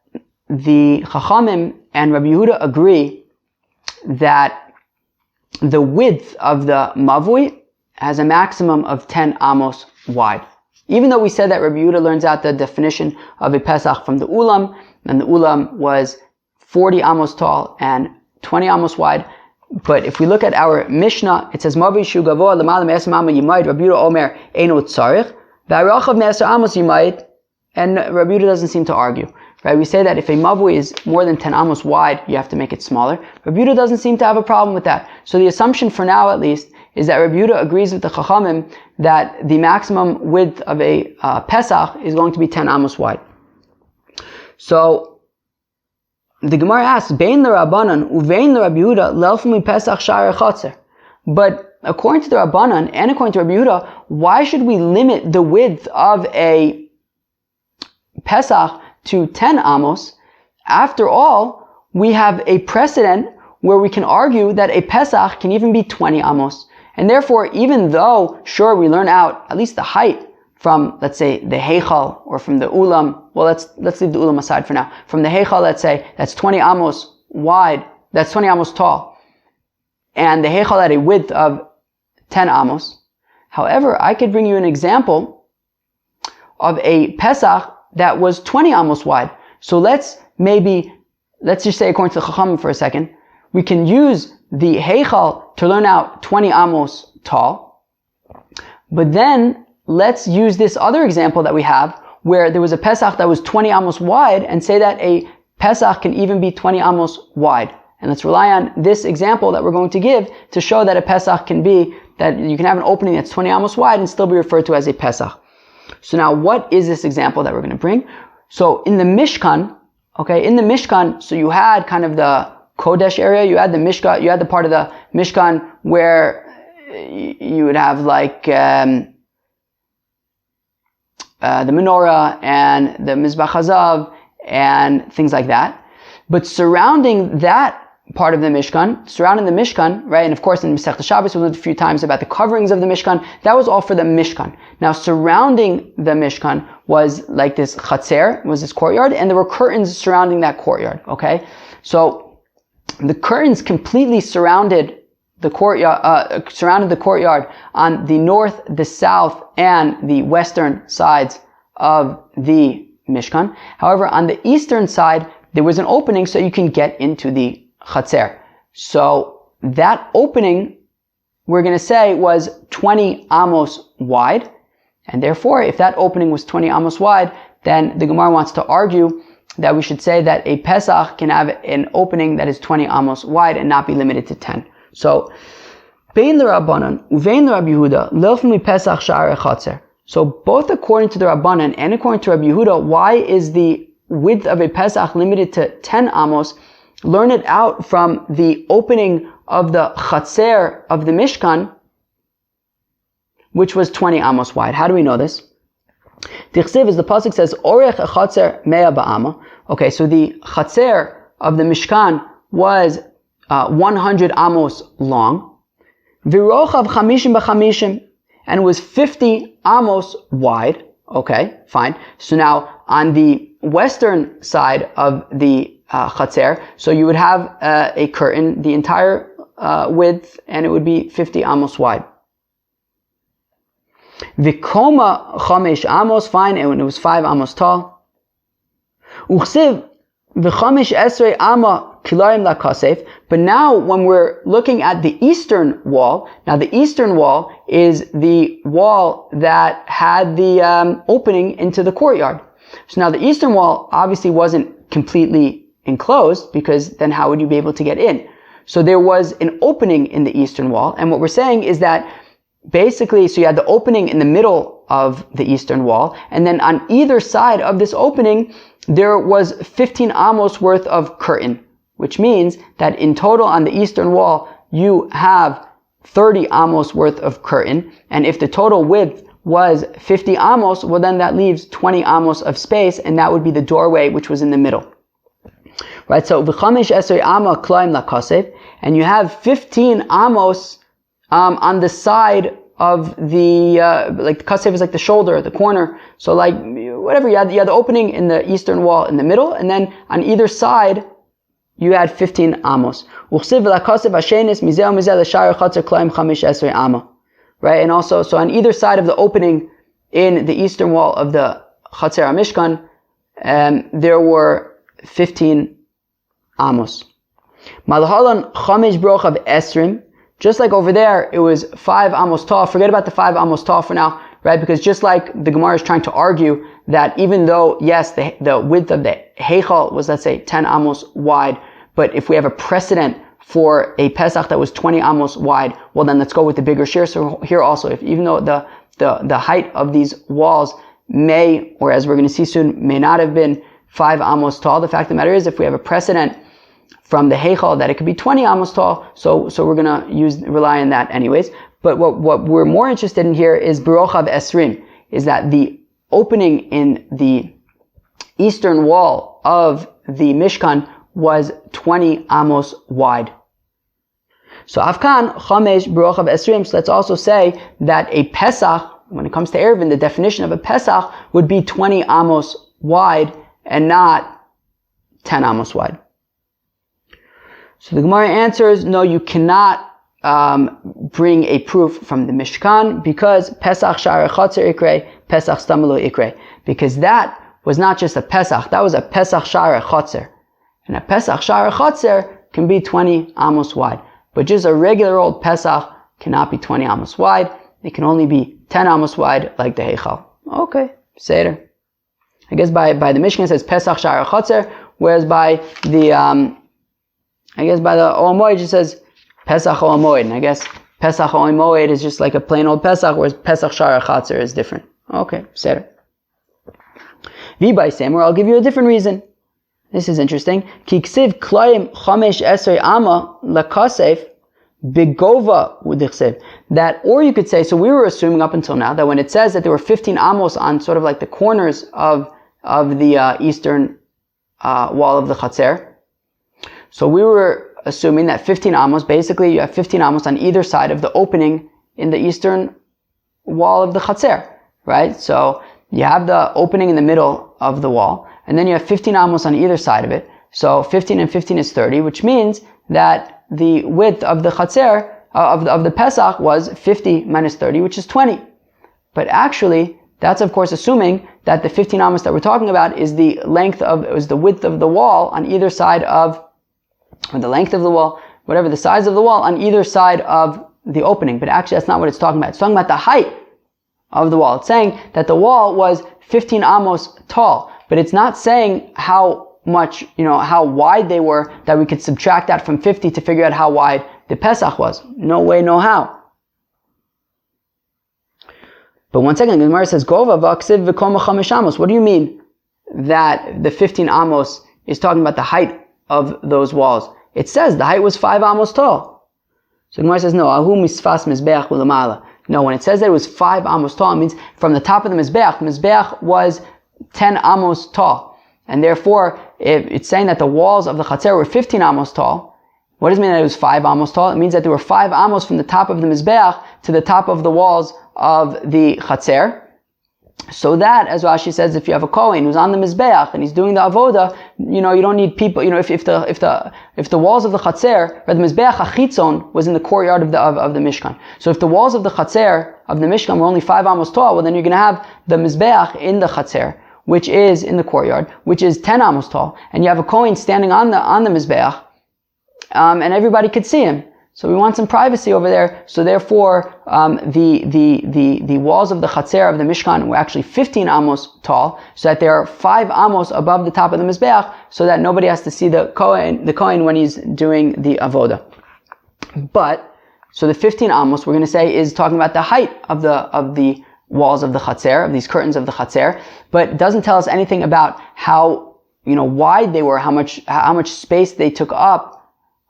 the Chachamim and Rabbi Yehuda agree that the width of the Mavui has a maximum of 10 amos wide. Even though we said that Rabbi Yehuda learns out the definition of a Pesach from the Ulam, and the Ulam was 40 amos tall and 20 amos wide. But if we look at our Mishnah, it says, Mavui shu gavoa l'mala me'esem amma yimayit, Rabbi Yehuda omer eino tzarich, v'arachav me'eser amos yimayit, and Rabbi Yehuda doesn't seem to argue. Right? We say that if a Mavui is more than 10 amos wide, you have to make it smaller. Rabbi Yehuda doesn't seem to have a problem with that. So the assumption for now, at least, is that Rabbi Yehuda agrees with the Chachamim that the maximum width of a Pesach is going to be 10 amos wide. So the Gemara asks, Bein l'Rabbanan uvein l'Rabbi Yehuda lelfumi Pesach sha'ar chatzer. But according to the Rabbanan and according to Rabbi Yehuda, why should we limit the width of a Pesach to 10 amos? After all, we have a precedent where we can argue that a Pesach can even be 20 amos. And therefore, even though, sure, we learn out at least the height from, let's say, the Heichal or from the Ulam. Well, let's leave the Ulam aside for now. From the Heichal, let's say, that's 20 amos wide, that's 20 amos tall. And the Heichal had a width of 10 amos. However, I could bring you an example of a Pesach that was 20 amos wide. So let's just say, according to the Chachamim for a second, we can use the Heichal to learn out 20 amos tall. But then, let's use this other example that we have, where there was a Pesach that was 20 amos wide, and say that a Pesach can even be 20 amos wide. And let's rely on this example that we're going to give to show that a Pesach can be, that you can have an opening that's 20 amos wide and still be referred to as a Pesach. So now, what is this example that we're going to bring? So in the Mishkan, so you had kind of the Kodesh area, you had the Mishkan, you had the part of the Mishkan where you would have like, the menorah and the Mizbach Hazav and things like that. But surrounding that part of the Mishkan, right, and of course in Masechta Shabbos we learned a few times about the coverings of the Mishkan, that was all for the Mishkan. Now surrounding the Mishkan was like this Chatzer, was this courtyard, and there were curtains surrounding that courtyard, okay? So the curtains completely surrounded the courtyard on the north, the south, and the western sides of the Mishkan. However, on the eastern side, there was an opening so you can get into the Chatzer. So that opening, we're going to say, was 20 amos wide. And therefore, if that opening was 20 amos wide, then the Gemara wants to argue that we should say that a Pesach can have an opening that is 20 amos wide and not be limited to 10. So, Bein l'Rabbanan uvein l'Rabbi Yehuda lelfumi Pesach sha'ar chatzer. So both according to the Rabbanan and according to Rabbi Yehuda, why is the width of a Pesach limited to 10 amos? Learn it out from the opening of the Chatzer of the Mishkan, which was 20 amos wide. How do we know this? Tichsiv, as the pasuk says, Orech Chatzer mea ba'ama. Okay, so the Chatzer of the Mishkan was 100 amos long. Virochav chamishim b'chamishim, and it was 50 amos wide. Okay, fine. So now on the western side of the Chatzer, so you would have a curtain, the entire width, and it would be 50 amos wide. Vikoma chamesh amos, fine, and it was 5 amos tall. Uchsiv v'chamesh esrei ama kilayim lakasef. But now when we're looking at the eastern wall, now the eastern wall is the wall that had the opening into the courtyard. So now the eastern wall obviously wasn't completely enclosed, because then how would you be able to get in? So there was an opening in the eastern wall, and what we're saying is that basically, so you had the opening in the middle of the eastern wall, and then on either side of this opening, there was 15 amos worth of curtain, which means that in total on the eastern wall, you have 30 amos worth of curtain, and if the total width was 50 amos, well then that leaves 20 amos of space, and that would be the doorway which was in the middle. Right, so v'chamesh esrei ama klaim lakasef, and you have 15 amos on the side of the, like the kasef is like the shoulder, the corner. So like, whatever, you had the opening in the eastern wall in the middle, and then on either side, you had 15 amos. Right, and also, so on either side of the opening in the eastern wall of the Chatzer HaMishkan, there were 15 amos. Malahalan chamesh brochav esrim. Just like over there, it was 5 amos tall. Forget about the 5 amos tall for now, right? Because just like the Gemara is trying to argue that even though, yes, the width of the heichal was, let's say, 10 amos wide, but if we have a precedent for a Pesach that was 20 amos wide, well then let's go with the bigger share. So here also, even though the height of these walls may, or as we're going to see soon, may not have been 5 amos tall, the fact of the matter is, if we have a precedent from the heichal that it could be 20 amos tall, so we're going to rely on that anyways. But what we're more interested in here is Barochav Esrim, is that the opening in the eastern wall of the Mishkan was 20 amos wide. So Afkan, Chamesh, Barochav Esrim, so let's also say that a Pesach, when it comes to Ayruvin, the definition of a Pesach would be 20 amos wide and not 10 amos wide. So the Gemara answers, no, you cannot bring a proof from the Mishkan because Pesach Shara Chotzer Ikre, Pesach Stamalo Ikre. Because that was not just a Pesach, that was a Pesach Shara Chotzer. And a Pesach Shara Chotzer can be 20 amos wide. But just a regular old Pesach cannot be 20 amos wide. It can only be 10 amos wide like the Heichal. Okay, Seder. I guess by the Mishkan it says Pesach Shara Chotzer, whereas by the Ol Moed it just says Pesach Ol Moed, and I guess Pesach Ol Moed is just like a plain old Pesach, whereas Pesach Shara Chatzer is different. Okay, Seder. V'bay Semer, I'll give you a different reason. This is interesting. Ki ksiv kloim chamesh esrei ama lakasef begova udichsev. That, or you could say, so we were assuming up until now that when it says that there were 15 amos on sort of like the corners of the eastern wall of the Chatzer, so we were assuming that 15 amos, basically you have 15 amos on either side of the opening in the eastern wall of the Chatzer, right? So you have the opening in the middle of the wall, and then you have 15 amos on either side of it. So 15 and 15 is 30, which means that the width of the Chatzer, of the Pesach was 50 minus 30, which is 20. But actually, that's of course assuming that the 15 amos that we're talking about is the width of the wall on either side of, or the length of the wall, whatever the size of the wall on either side of the opening. But actually that's not what it's talking about. It's talking about the height of the wall. It's saying that the wall was 15 amos tall, but it's not saying how much, how wide they were, that we could subtract that from 50 to figure out how wide the Pesach was. No way, no how. But one second, the Gemara says, Gova v'aksiv v'kol chamesh amos. What do you mean that the 15 amos is talking about the height of those walls? It says the height was 5 amos tall. So the Gemara says, no, ahu misfas mizbeach u'lamala. No, when it says that it was 5 amos tall, it means from the top of the mizbeach was 10 amos tall. And therefore, if it's saying that the walls of the Chatzer were 15 amos tall, what does it mean that it was 5 amos tall? It means that there were 5 amos from the top of the mizbeach to the top of the walls of the Chatzer. So that, as Rashi says, if you have a Kohen who's on the Mizbeach and he's doing the Avoda, you don't need people, if the walls of the Chatzer, or the Mizbeach HaChitzon was in the courtyard of the Mishkan. So if the walls of the Chatzer, of the Mishkan, were only 5 amos tall, well then you're going to have the Mizbeach in the Chatzer, which is in the courtyard, which is 10 amos tall. And you have a Kohen standing on the Mizbeach, and everybody could see him. So we want some privacy over there. So therefore, the walls of the Chatzer of the Mishkan were actually 15 amos tall, so that there are 5 amos above the top of the Mizbeach, so that nobody has to see the Kohen when he's doing the Avoda. But, so the 15 amos, we're going to say, is talking about the height of the walls of the Chatzer, of these curtains of the Chatzer, but it doesn't tell us anything about how, wide they were, how much space they took up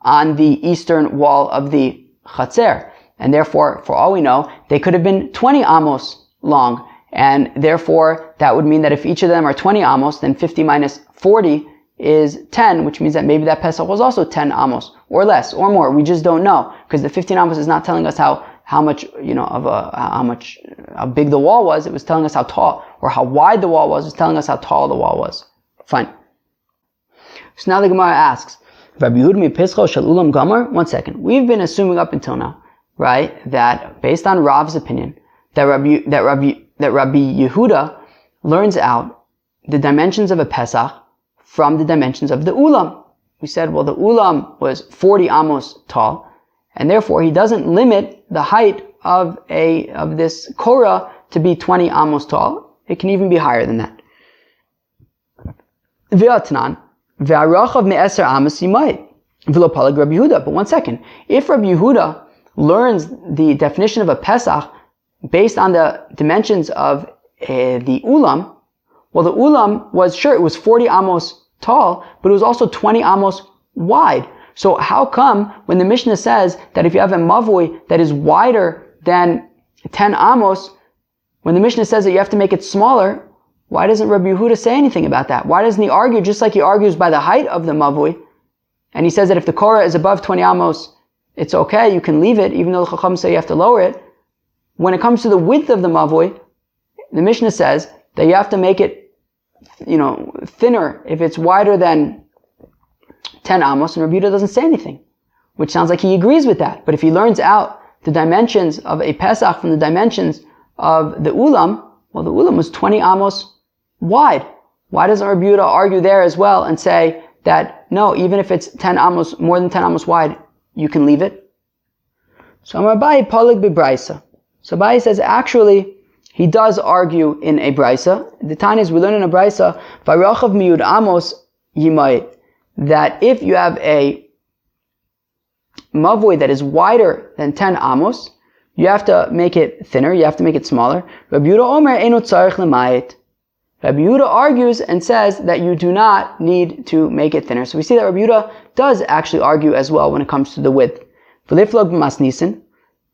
on the eastern wall of the Chatzer. And therefore, for all we know, they could have been 20 amos long. And therefore, that would mean that if each of them are 20 amos, then 50 minus 40 is 10, which means that maybe that Pesach was also 10 amos, or less, or more. We just don't know, because the 15 amos is not telling us how much, how big the wall was. It was telling us how tall, or how wide the wall was. It was telling us how tall the wall was. Fine. So now the Gemara asks, one second. We've been assuming up until now, right, that based on Rav's opinion, that Rabbi Yehuda learns out the dimensions of a Pesach from the dimensions of the Ulam. we said, well, the ulam was 40 amos tall, and therefore he doesn't limit the height of this korah to be 20 amos tall. It can even be higher than that. V'atnan, v'arachav me'eser amos yimai, v'lo palag Rabbi Yehuda. But one second, if Rabbi Yehuda learns the definition of a Pesach based on the dimensions of the ulam, well, the ulam was, sure, it was 40 amos tall, but it was also 20 amos wide. So how come when the Mishnah says that if you have a mavui that is wider than 10 amos, when the Mishnah says that you have to make it smaller, why doesn't Rabbi Yehuda say anything about that? Why doesn't he argue just like he argues by the height of the mavui? And he says that if the korah is above 20 amos, it's okay, you can leave it, even though the Chacham say you have to lower it. When it comes to the width of the mavui, the Mishnah says that you have to make it, thinner if it's wider than 10 amos, and Rabbi Yehuda doesn't say anything, which sounds like he agrees with that. But if he learns out the dimensions of a Pesach from the dimensions of the ulam, well, the ulam was 20 amos wide. Why doesn't Rabbi Yehuda argue there as well and say that, no, even if it's 10 amos, more than 10 amos wide, you can leave it? So Amar Abaye Polig B'Braisa. So Abaye says, actually, he does argue in a Braisa. The Tanya is, we learn in a Braisa, V'arachav miyud amos yimai, that if you have a mavui that is wider than 10 amos, you have to make it thinner, you have to make it smaller. Rabbi Yehuda Omer eino tzarich lemayit. Rabbi Yehuda argues and says that you do not need to make it thinner. So we see that Rabbi Yehuda does actually argue as well when it comes to the width. V'liflog b'masnisin.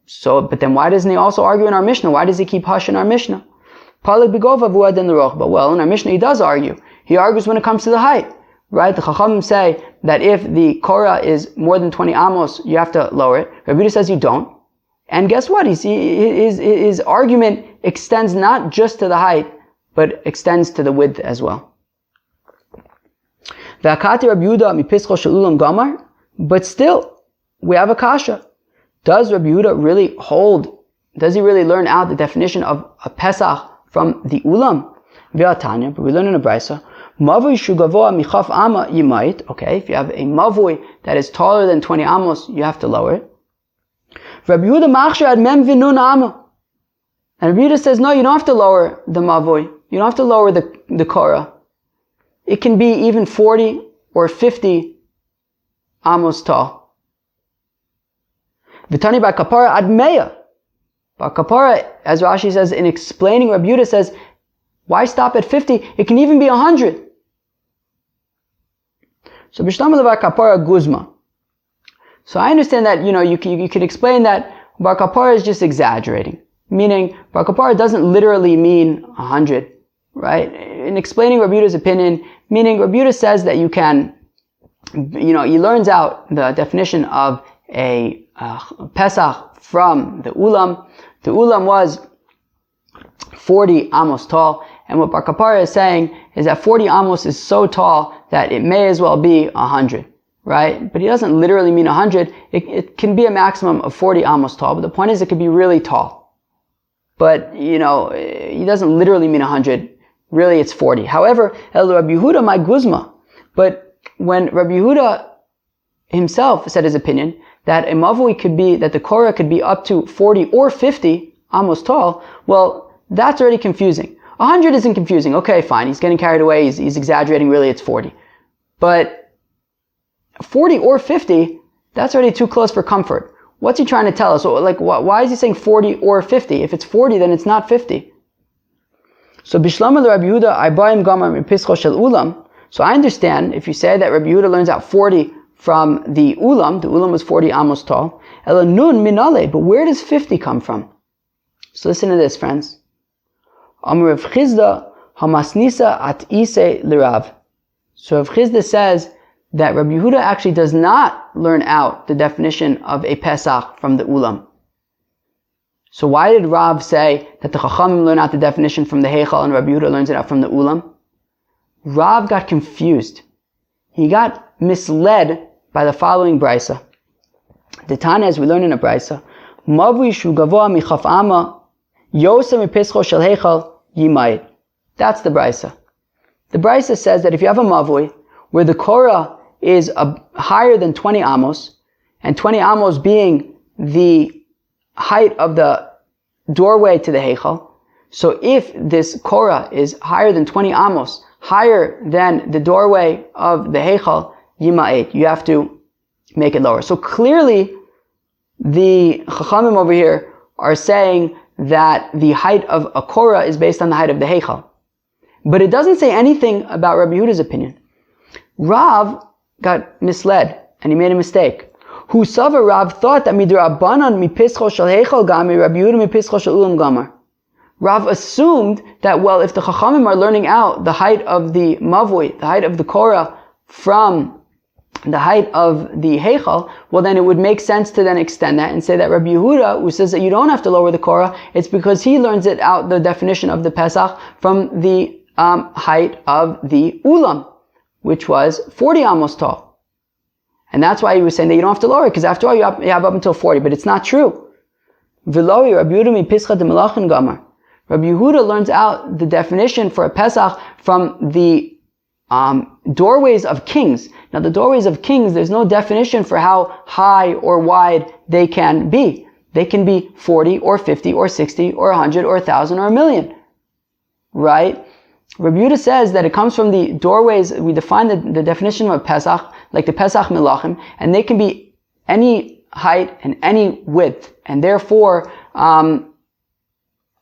So, but then why doesn't he also argue in our Mishnah? Why does he keep hush in our Mishnah? Palig b'gova v'uad in the rochba. Well, in our Mishnah he does argue. He argues when it comes to the height. Right? The Chachamim say that if the korah is more than 20 amos, you have to lower it. Rabbi Yehuda says you don't. And guess what? His argument extends not just to the height, but extends to the width as well. But still, we have a kasha. Does Rabbi Yehuda really does he really learn out the definition of a Pesach from the ulam? But we learn in a Braisa, Mavui shugavoa michaf ama yimait. Okay, if you have a mavui that is taller than 20 amos, you have to lower it. Rabbi Yehuda machshir ad mem v'nun ama. And Rabbi Yehuda says, no, you don't have to lower the mavui. You don't have to lower the korah. It can be even 40 or 50 amos tall. V'tani ba kapara ad meya. Ba kapara, as Rashi says in explaining, Rabbi Yehuda says, why stop at 50? It can even be 100. So b'shlam levar kapara guzma. So I understand that, you could explain that bar kapara is just exaggerating. Meaning, bar kapara doesn't literally mean 100, right? In explaining Rabbi Yehuda's opinion, meaning Rabbi Yehuda says that you can, he learns out the definition of a Pesach from the ulam. The ulam was 40 amos tall, and what bar kapara is saying is that 40 amos is so tall that it may as well be 100. Right? But he doesn't literally mean 100. It can be a maximum of 40 amos tall, but the point is it could be really tall. But, he doesn't literally mean 100. Really, it's 40. However, El Rabbi Yehuda my guzma. But when Rabbi Yehuda himself said his opinion that a mavui that the korah could be up to 40 or 50 amos tall, well, that's already confusing. 100 isn't confusing. Okay, fine. He's getting carried away. He's exaggerating. Really, it's 40. But 40 or 50, that's already too close for comfort. What's he trying to tell us? Why is he saying 40 or 50? If it's 40, then it's not 50. So Bishlam Rabbi Yehuda Aybayim Gamar Mipischo Shel Ulam. So I understand if you say that Rabbi Yehuda learns out 40 from the ulam was 40 amos tall. Ela nun minale, but where does 50 come from? So listen to this, friends. Amar Rav Chizda Hamasnisa at Ise Lirav. So Rav Chizda says that Rabbi Yehuda actually does not learn out the definition of a Pesach from the ulam. So why did Rav say that the Chachamim learn out the definition from the Heichal and Rabbi Yehuda learns it out from the ulam? Rav got confused. He got misled by the following Braisa. The Tanya, as we learn in a Braisa, Mavui shu gavoa michaf ama yosem mipischo shel Heichal yimayit. That's the Braisa. The Braisa says that if you have a Mavui where the korah is higher than 20 amos, and 20 amos being the height of the doorway to the Heichal. So if this Korah is higher than 20 amos, higher than the doorway of the Heichal, Yima'et, you have to make it lower. So clearly, the Chachamim over here are saying that the height of a Korah is based on the height of the Heichal. But it doesn't say anything about Rabbi Yehuda's opinion. Rav got misled, and he made a mistake. Who Sava Rav thought that midrabanan mipischo shel Heichal gami, Rabbi Yehuda mipischo shel ulam gamar. Rav assumed that, well, if the Chachamim are learning out the height of the Mavui, the height of the Korah, from the height of the Heichal, well then it would make sense to then extend that and say that Rabbi Yehuda, who says that you don't have to lower the Korah, it's because he learns it out, the definition of the Pesach, from the height of the Ulam, which was 40 amos tall. And that's why he was saying that you don't have to lower it, because after all you have up until 40, but it's not true. V'lo Rabbi Yehuda mi pischa de melachin gamar. Rabbi Yehuda learns out the definition for a Pesach from the doorways of kings. Now the doorways of kings, there's no definition for how high or wide they can be. They can be 40 or 50 or 60 or 100 or 1,000 or 1,000,000. Right? Rabbi Yehuda says that it comes from the doorways. We define the definition of a Pesach, like the Pesach Melachim, and they can be any height and any width. And therefore,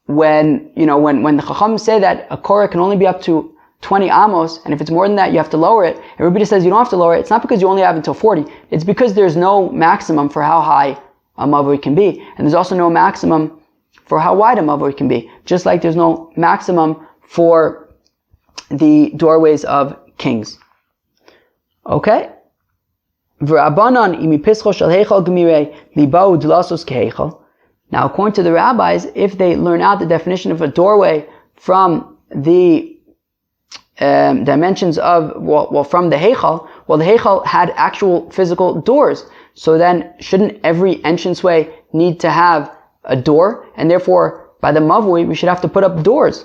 when the Chacham say that a Korah can only be up to 20 amos, and if it's more than that, you have to lower it. Everybody says you don't have to lower it. It's not because you only have until 40. It's because there's no maximum for how high a Mavui can be. And there's also no maximum for how wide a Mavui can be. Just like there's no maximum for the doorways of kings. Okay? Now, according to the rabbis, if they learn out the definition of a doorway from the dimensions of, from the Heichal, the Heichal had actual physical doors. So then, shouldn't every entranceway need to have a door? And therefore, by the Mavui, we should have to put up doors.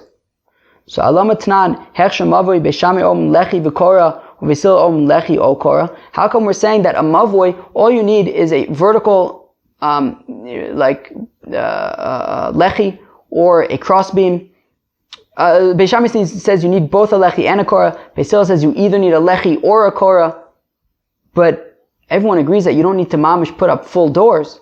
So, Alamatnan, Hechsha Mavui, Beshami Om Lechi V'Korah, V'Sil Om Lechi O Korah. How come we're saying that a Mavui, all you need is a vertical, lechi or a crossbeam? Beis Shammai says you need both a lechi and a korah. Beis Hillel says you either need a lechi or a korah. But everyone agrees that you don't need to mamish put up full doors.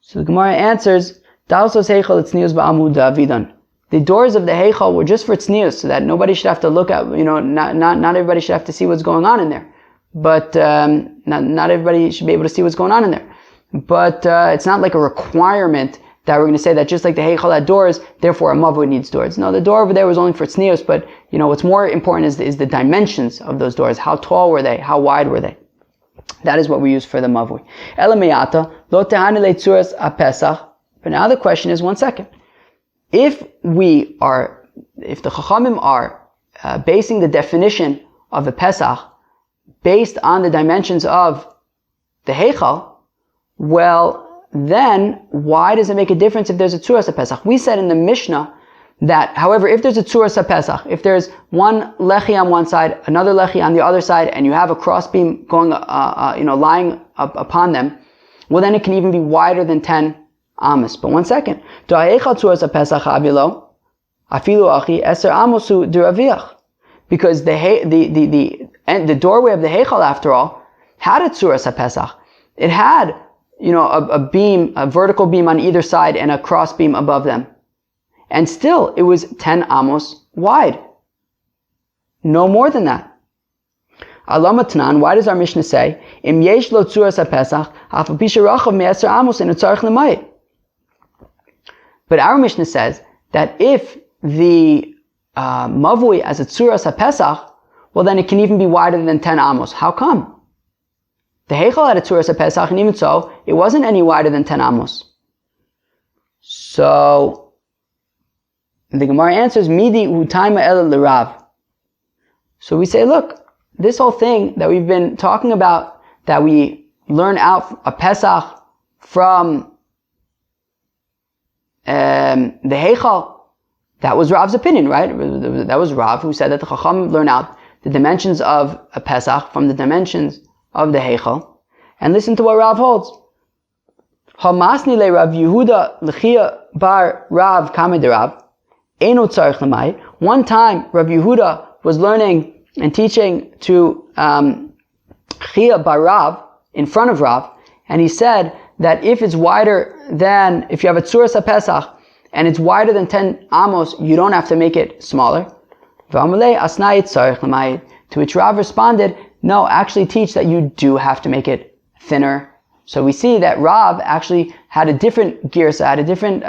So the Gemara answers, Dalsos heichal tznius ba'amud avidan. The doors of the heichal were just for tznius, so that nobody should have to look at, not everybody should have to see what's going on in there. But not everybody should be able to see what's going on in there. But it's not like a requirement that we're going to say that just like the Heichal had doors, therefore a Mavui needs doors. No, the door over there was only for tznius, but what's more important is the dimensions of those doors. How tall were they? How wide were they? That is what we use for the Mavui. Elameyata, lo tehane leitzuras a-Pesach. But now the question is, one second. If the Chachamim are basing the definition of a Pesach based on the dimensions of the Heichal, well, then why does it make a difference if there's a Tzuras HaPesach? We said in the Mishnah that, however, if there's a Tzuras HaPesach, if there's one lechi on one side, another lechi on the other side, and you have a crossbeam going, lying upon them, well, then it can even be wider than 10 amos. But one second. Because the doorway of the Heichal, after all, had a Tzuras HaPesach. It had a beam, a vertical beam on either side and a cross beam above them. And still, it was 10 amos wide. No more than that. Alamatnan, why does our Mishnah say, Im yesh lo tzuras ha-pesach, haf apisha rachav me'eser amos in a tzarech l'mayit? But our Mishnah says that if the Mavui as a tzuras ha-pesach, well then it can even be wider than 10 amos. How come? The Heichal had a Tzuras HaPesach, and even so, it wasn't any wider than 10 amos. So, the Gemara answers, Midi utaima el l'rav. So we say, look, this whole thing that we've been talking about, that we learn out a Pesach from the Heichal, that was Rav's opinion, right? That was Rav who said that the Chacham learn out the dimensions of a Pesach from the dimensions of the Heichal, and listen to what Rav holds. Hamasni le Rav Yehuda l'chia bar Rav kamed Rav eno tzarich l'mayit. One time, Rav Yehuda was learning and teaching to Chia bar Rav in front of Rav, and he said that if it's wider than, if you have a tzuras HaPesach and it's wider than 10 amos, you don't have to make it smaller. To which Rav responded, no, actually teach that you do have to make it thinner. So we see that Rav actually had a different girsa, had a different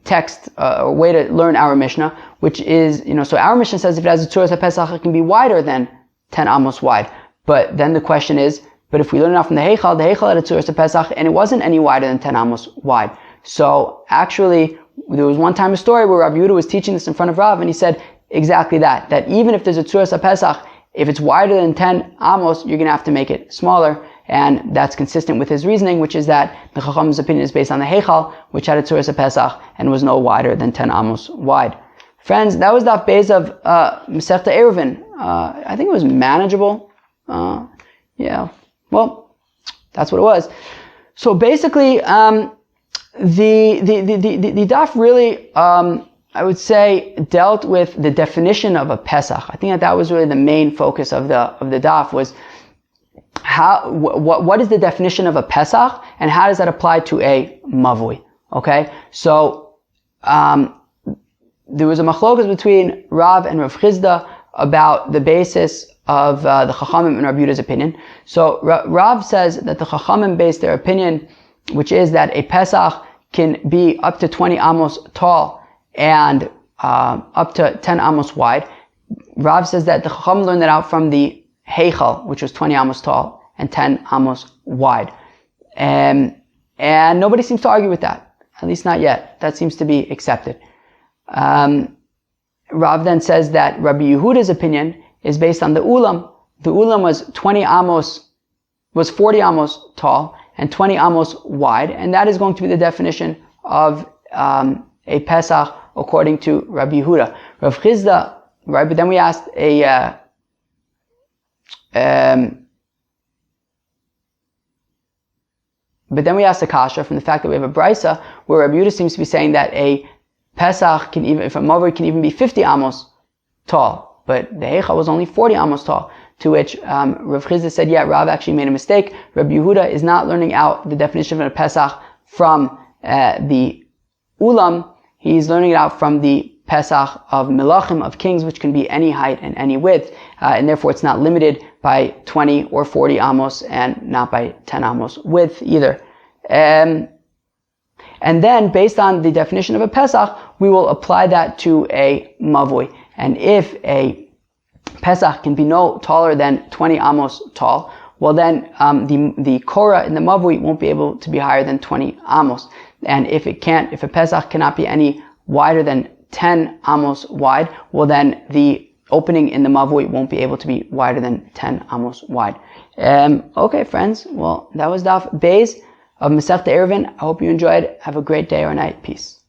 text, or way to learn our Mishnah, which is, so our Mishnah says if it has a tzuras HaPesach, it can be wider than 10 amos wide. But then the question is, but if we learn it out from the Heichal had a tzuras HaPesach, and it wasn't any wider than 10 amos wide. So actually, there was one time a story where Rav Yehuda was teaching this in front of Rav, and he said exactly that even if there's a tzuras HaPesach, if it's wider than 10 amos, you're going to have to make it smaller. And that's consistent with his reasoning, which is that the Chacham's opinion is based on the Heichal, which had a tzuras HaPesach and was no wider than 10 amos wide. Friends, that was Daf Beis of Masechta Ayruvin. I think it was manageable. Well, that's what it was. So basically, the daf really, I would say, dealt with the definition of a Pesach. I think that was really the main focus of the daf, was what is the definition of a Pesach and how does that apply to a Mavui? Okay, so there was a machlokas between Rav and Rav Chizda about the basis of the Chachamim and Rav Yehuda's opinion. So Rav says that the Chachamim based their opinion, which is that a Pesach can be up to 20 amos tall and up to 10 amos wide. Rav says that the Chachamim learned that out from the Heichal, which was 20 amos tall and 10 amos wide. And nobody seems to argue with that, at least not yet. That seems to be accepted. Rav then says that Rabbi Yehuda's opinion is based on the Ulam. The Ulam was 40 amos tall and 20 amos wide, and that is going to be the definition of a Pesach according to Rabbi Yehuda. Rav Chizda, right? But then we asked a kasha from the fact that we have a brisa where Rabbi Yehuda seems to be saying that a Pesach can even, if a Mavui can even be 50 amos tall, but the Heichal was only 40 amos tall. To which Rav Chizda said, yeah, Rav actually made a mistake. Rabbi Yehuda is not learning out the definition of a Pesach from the Ulam. He's learning it out from the Pesach of Melachim, of kings, which can be any height and any width, and therefore it's not limited by 20 or 40 amos and not by 10 amos width either. And then, based on the definition of a Pesach, we will apply that to a Mavui. And if a Pesach can be no taller than 20 amos tall, well then the Korah in the Mavui won't be able to be higher than 20 amos. And if a Pesach cannot be any wider than 10 amos wide, well then the opening in the Mavui won't be able to be wider than 10 amos wide. Okay, friends, well, that was Daf Beis of Masechta Ayruvin. I hope you enjoyed. Have a great day or night. Peace.